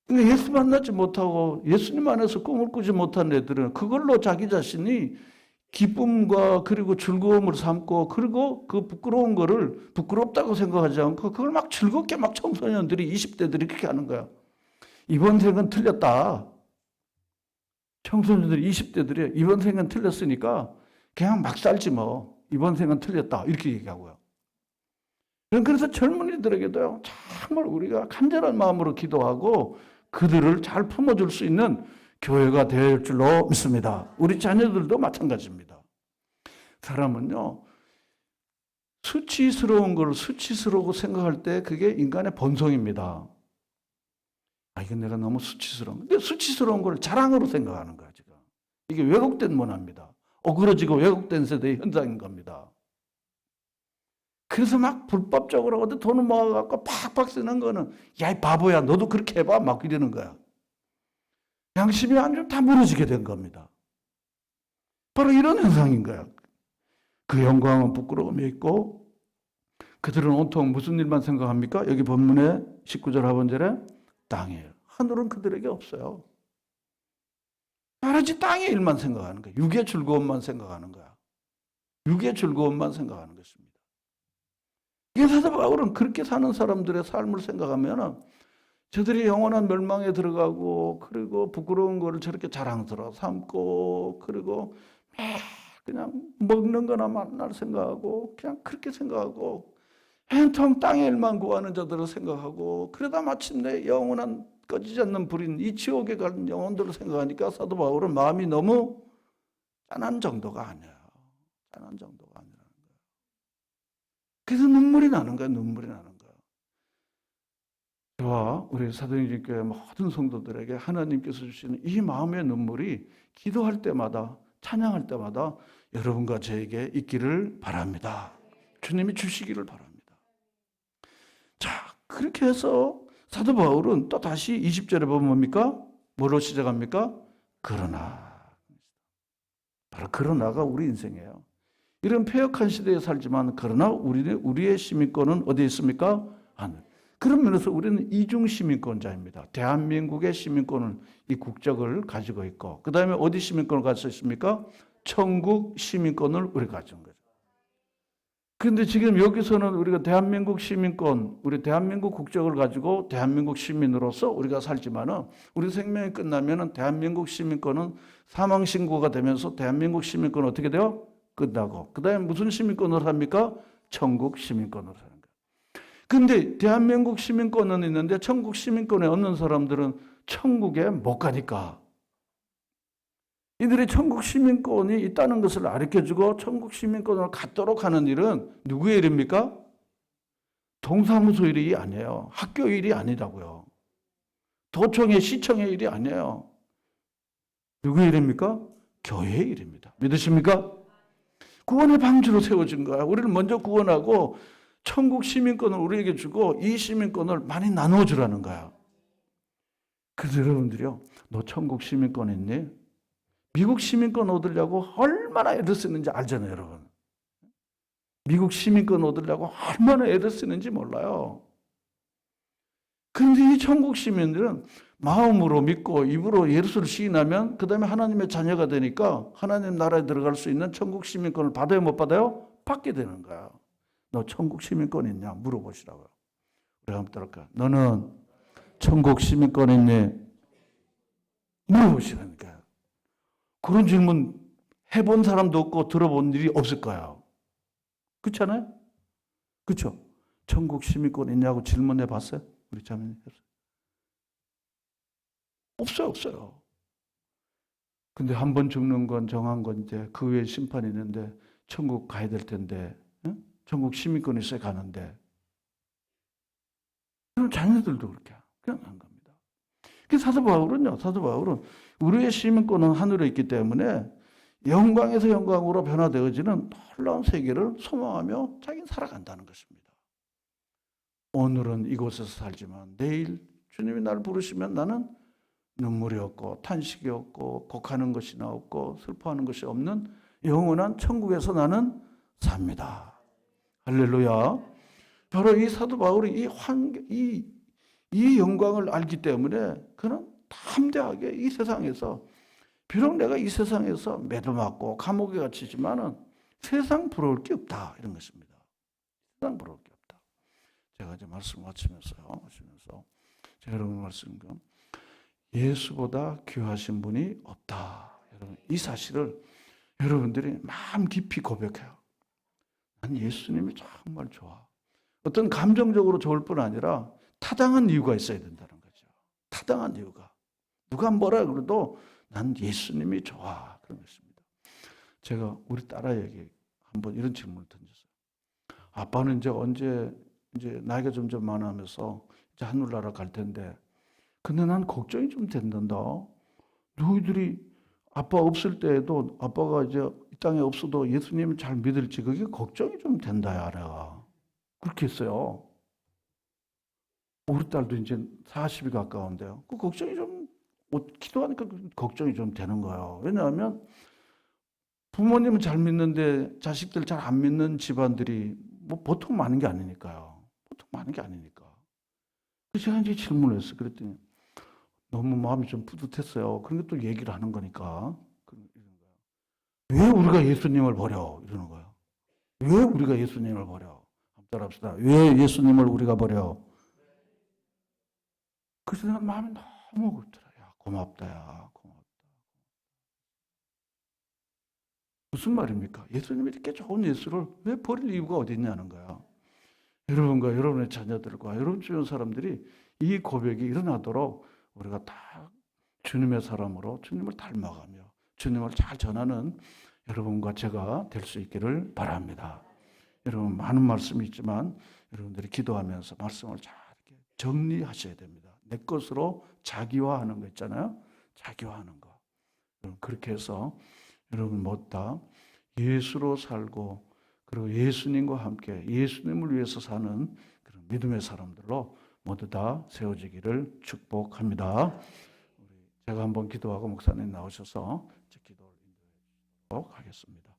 근데 예수 만나지 못하고 예수님 안에서 꿈을 꾸지 못한 애들은 그걸로 자기 자신이 기쁨과 그리고 즐거움을 삼고 그리고 그 부끄러운 거를 부끄럽다고 생각하지 않고 그걸 막 즐겁게 막 청소년들이 20대들이 그렇게 하는 거야. 이번 생은 틀렸다. 청소년들이 20대들이 이번 생은 틀렸으니까 그냥 막 살지 뭐. 이번 생은 틀렸다. 이렇게 얘기하고요. 그래서 젊은이들에게도요. 정말 우리가 간절한 마음으로 기도하고 그들을 잘 품어줄 수 있는 교회가 될 줄로 믿습니다. 우리 자녀들도 마찬가지입니다. 사람은요. 수치스러운 걸 수치스러우고 생각할 때 그게 인간의 본성입니다. 이건 내가 너무 수치스러운. 근데 수치스러운 걸 자랑으로 생각하는 거야, 지금. 이게 왜곡된 문화입니다. 어그러지고 왜곡된 세대의 현상인 겁니다. 그래서 막 불법적으로 어디 돈을 모아갖고 팍팍 쓰는 거는 야, 이 바보야, 너도 그렇게 해봐. 막 이러는 거야. 양심이 아니면 다 무너지게 된 겁니다. 바로 이런 현상인 거야. 그 영광은 부끄러움이 있고 그들은 온통 무슨 일만 생각합니까? 여기 본문의 19절 하반절에 땅이에요. 하늘은 그들에게 없어요. 오로지 땅의 일만 생각하는 거야. 육의 즐거움만 생각하는 거야. 육의 즐거움만 생각하는 것입니다. 이게 사도 바울은 그렇게 사는 사람들의 삶을 생각하면 저들이 영원한 멸망에 들어가고 그리고 부끄러운 거를 저렇게 자랑스러워 삼고 그리고 그냥 먹는 거나 만날 생각하고 그냥 그렇게 생각하고 온통 땅의 일만 구하는 자들을 생각하고 그러다 마침내 영원한 꺼지지 않는 불인 이 지옥에 가는 영혼들을 생각하니까 사도 바울은 마음이 너무 짠한 정도가 아니에요. 짠한 정도가 아니라는 거예요. 그래서 눈물이 나는 거예요. 눈물이 나는 거예요. 저와 우리 사도행전교회 모든 성도들에게 하나님께서 주시는 이 마음의 눈물이 기도할 때마다 찬양할 때마다 여러분과 저에게 있기를 바랍니다. 주님이 주시기를 바랍니다. 자, 그렇게 해서 사도 바울은 또 다시 20절에 보면 뭡니까? 뭐로 시작합니까? 그러나. 바로 그러나가 우리 인생이에요. 이런 폐역한 시대에 살지만 그러나 우리의 시민권은 어디에 있습니까? 하늘. 그런 면에서 우리는 이중 시민권자입니다. 대한민국의 시민권을 이 국적을 가지고 있고 그 다음에 어디 시민권을 가지고 있습니까? 천국 시민권을 우리가 가진 거죠. 그런데 지금 여기서는 우리가 대한민국 시민권, 우리 대한민국 국적을 가지고 대한민국 시민으로서 우리가 살지만은 우리 생명이 끝나면은 대한민국 시민권은 사망 신고가 되면서 대한민국 시민권은 어떻게 돼요? 끝나고 그 다음에 무슨 시민권으로 삽니까? 천국 시민권으로 사는 거예요. 근데 대한민국 시민권은 있는데 천국 시민권에 없는 사람들은 천국에 못 가니까 이들이 천국 시민권이 있다는 것을 알려주고 천국 시민권을 갖도록 하는 일은 누구의 일입니까? 동사무소 일이 아니에요. 학교 일이 아니라고요. 도청의 시청의 일이 아니에요. 누구의 일입니까? 교회의 일입니다. 믿으십니까? 구원의 방주로 세워진 거야. 우리를 먼저 구원하고 천국 시민권을 우리에게 주고 이 시민권을 많이 나눠주라는 거야. 그래서 여러분들이요. 너 천국 시민권 있니? 미국 시민권 얻으려고 얼마나 애를 쓰는지 알잖아요, 여러분. 미국 시민권 얻으려고 얼마나 애를 쓰는지 몰라요. 그런데 이 천국 시민들은 마음으로 믿고 입으로 예수를 시인하면 그 다음에 하나님의 자녀가 되니까 하나님 나라에 들어갈 수 있는 천국 시민권을 받아요, 못 받아요? 받게 되는 거야. 너 천국 시민권 있냐? 물어보시라고요. 우리 한번 들을까? 너는 천국 시민권 있니? 물어보시라니까요. 그런 질문 해본 사람도 없고 들어본 일이 없을 거예요. 그렇잖아요? 그렇죠? 천국 시민권 있냐고 질문해 봤어요? 우리 자매님? 없어요, 없어요. 근데 한 번 죽는 건 정한 건데 그 외에 심판이 있는데 천국 가야 될 텐데, 응? 천국 시민권이 있어야 가는데, 그럼 자녀들도 그렇게 그냥 간 겁니다. 그 사도 바울은 우리의 시민권은 하늘에 있기 때문에 영광에서 영광으로 변화되어지는 놀라운 세계를 소망하며 자기는 살아간다는 것입니다. 오늘은 이곳에서 살지만 내일 주님이 나를 부르시면 나는 눈물이 없고 탄식이 없고 곡하는 것이나 없고 슬퍼하는 것이 없는 영원한 천국에서 나는 삽니다. 할렐루야. 바로 이 사도 바울이 이 영광을 알기 때문에 그는 담대하게 이 세상에서, 비록 내가 이 세상에서 매도맞고 감옥에 갇히지만은 세상 부러울 게 없다, 이런 것입니다. 세상 부러울 게 없다. 제가 이제 말씀 마치면서 제가 여러분 말씀과 예수보다 귀하신 분이 없다. 여러분, 이 사실을 여러분들이 마음 깊이 고백해요. 난 예수님이 정말 좋아. 어떤 감정적으로 좋을 뿐 아니라 타당한 이유가 있어야 된다는 거죠. 타당한 이유가. 누가 뭐라 그래도 난 예수님이 좋아. 그런 것입니다. 제가 우리 딸아이에게 한번 이런 질문을 던졌어요. 아빠는 이제 나이가 점점 많아가면서 이제 하늘나라 갈 텐데, 근데 난 걱정이 좀 된단다. 너희들이 아빠 없을 때에도, 아빠가 이제 이 땅에 없어도 예수님을 잘 믿을지 그게 걱정이 좀 된다야, 내가. 그렇게 했어요. 우리 딸도 이제 40이 가까운데요. 그 걱정이 좀, 기도하니까 걱정이 좀 되는 거예요. 왜냐하면 부모님은 잘 믿는데 자식들 잘 안 믿는 집안들이 뭐 보통 많은 게 아니니까요. 보통 많은 게 아니니까. 그래서 제가 이제 질문을 했어요. 그랬더니 너무 마음이 좀 뿌듯했어요. 그런 게 또 얘기를 하는 거니까. 왜 우리가 예수님을 버려? 이러는 거예요. 왜 우리가 예수님을 버려? 한번 따라합시다. 왜 예수님을 우리가 버려? 그래서 내가 마음이 너무 그렇더라. 야, 고맙다, 야, 고맙다. 무슨 말입니까? 예수님이 이렇게 좋은 예수를 왜 버릴 이유가 어디 있냐는 거야. 여러분과 여러분의 자녀들과 여러분 주변 사람들이 이 고백이 일어나도록 우리가 다 주님의 사람으로 주님을 닮아가며 주님을 잘 전하는 여러분과 제가 될 수 있기를 바랍니다. 여러분, 많은 말씀이 있지만 여러분들이 기도하면서 말씀을 잘 이렇게 정리하셔야 됩니다. 내 것으로 자기화하는 거 있잖아요. 자기화하는 거. 그렇게 해서 여러분 모두 다 예수로 살고, 그리고 예수님과 함께 예수님을 위해서 사는 그런 믿음의 사람들로 모두 다 세워지기를 축복합니다. 제가 한번 기도하고 목사님 나오셔서 기도를 인도하도록 하겠습니다.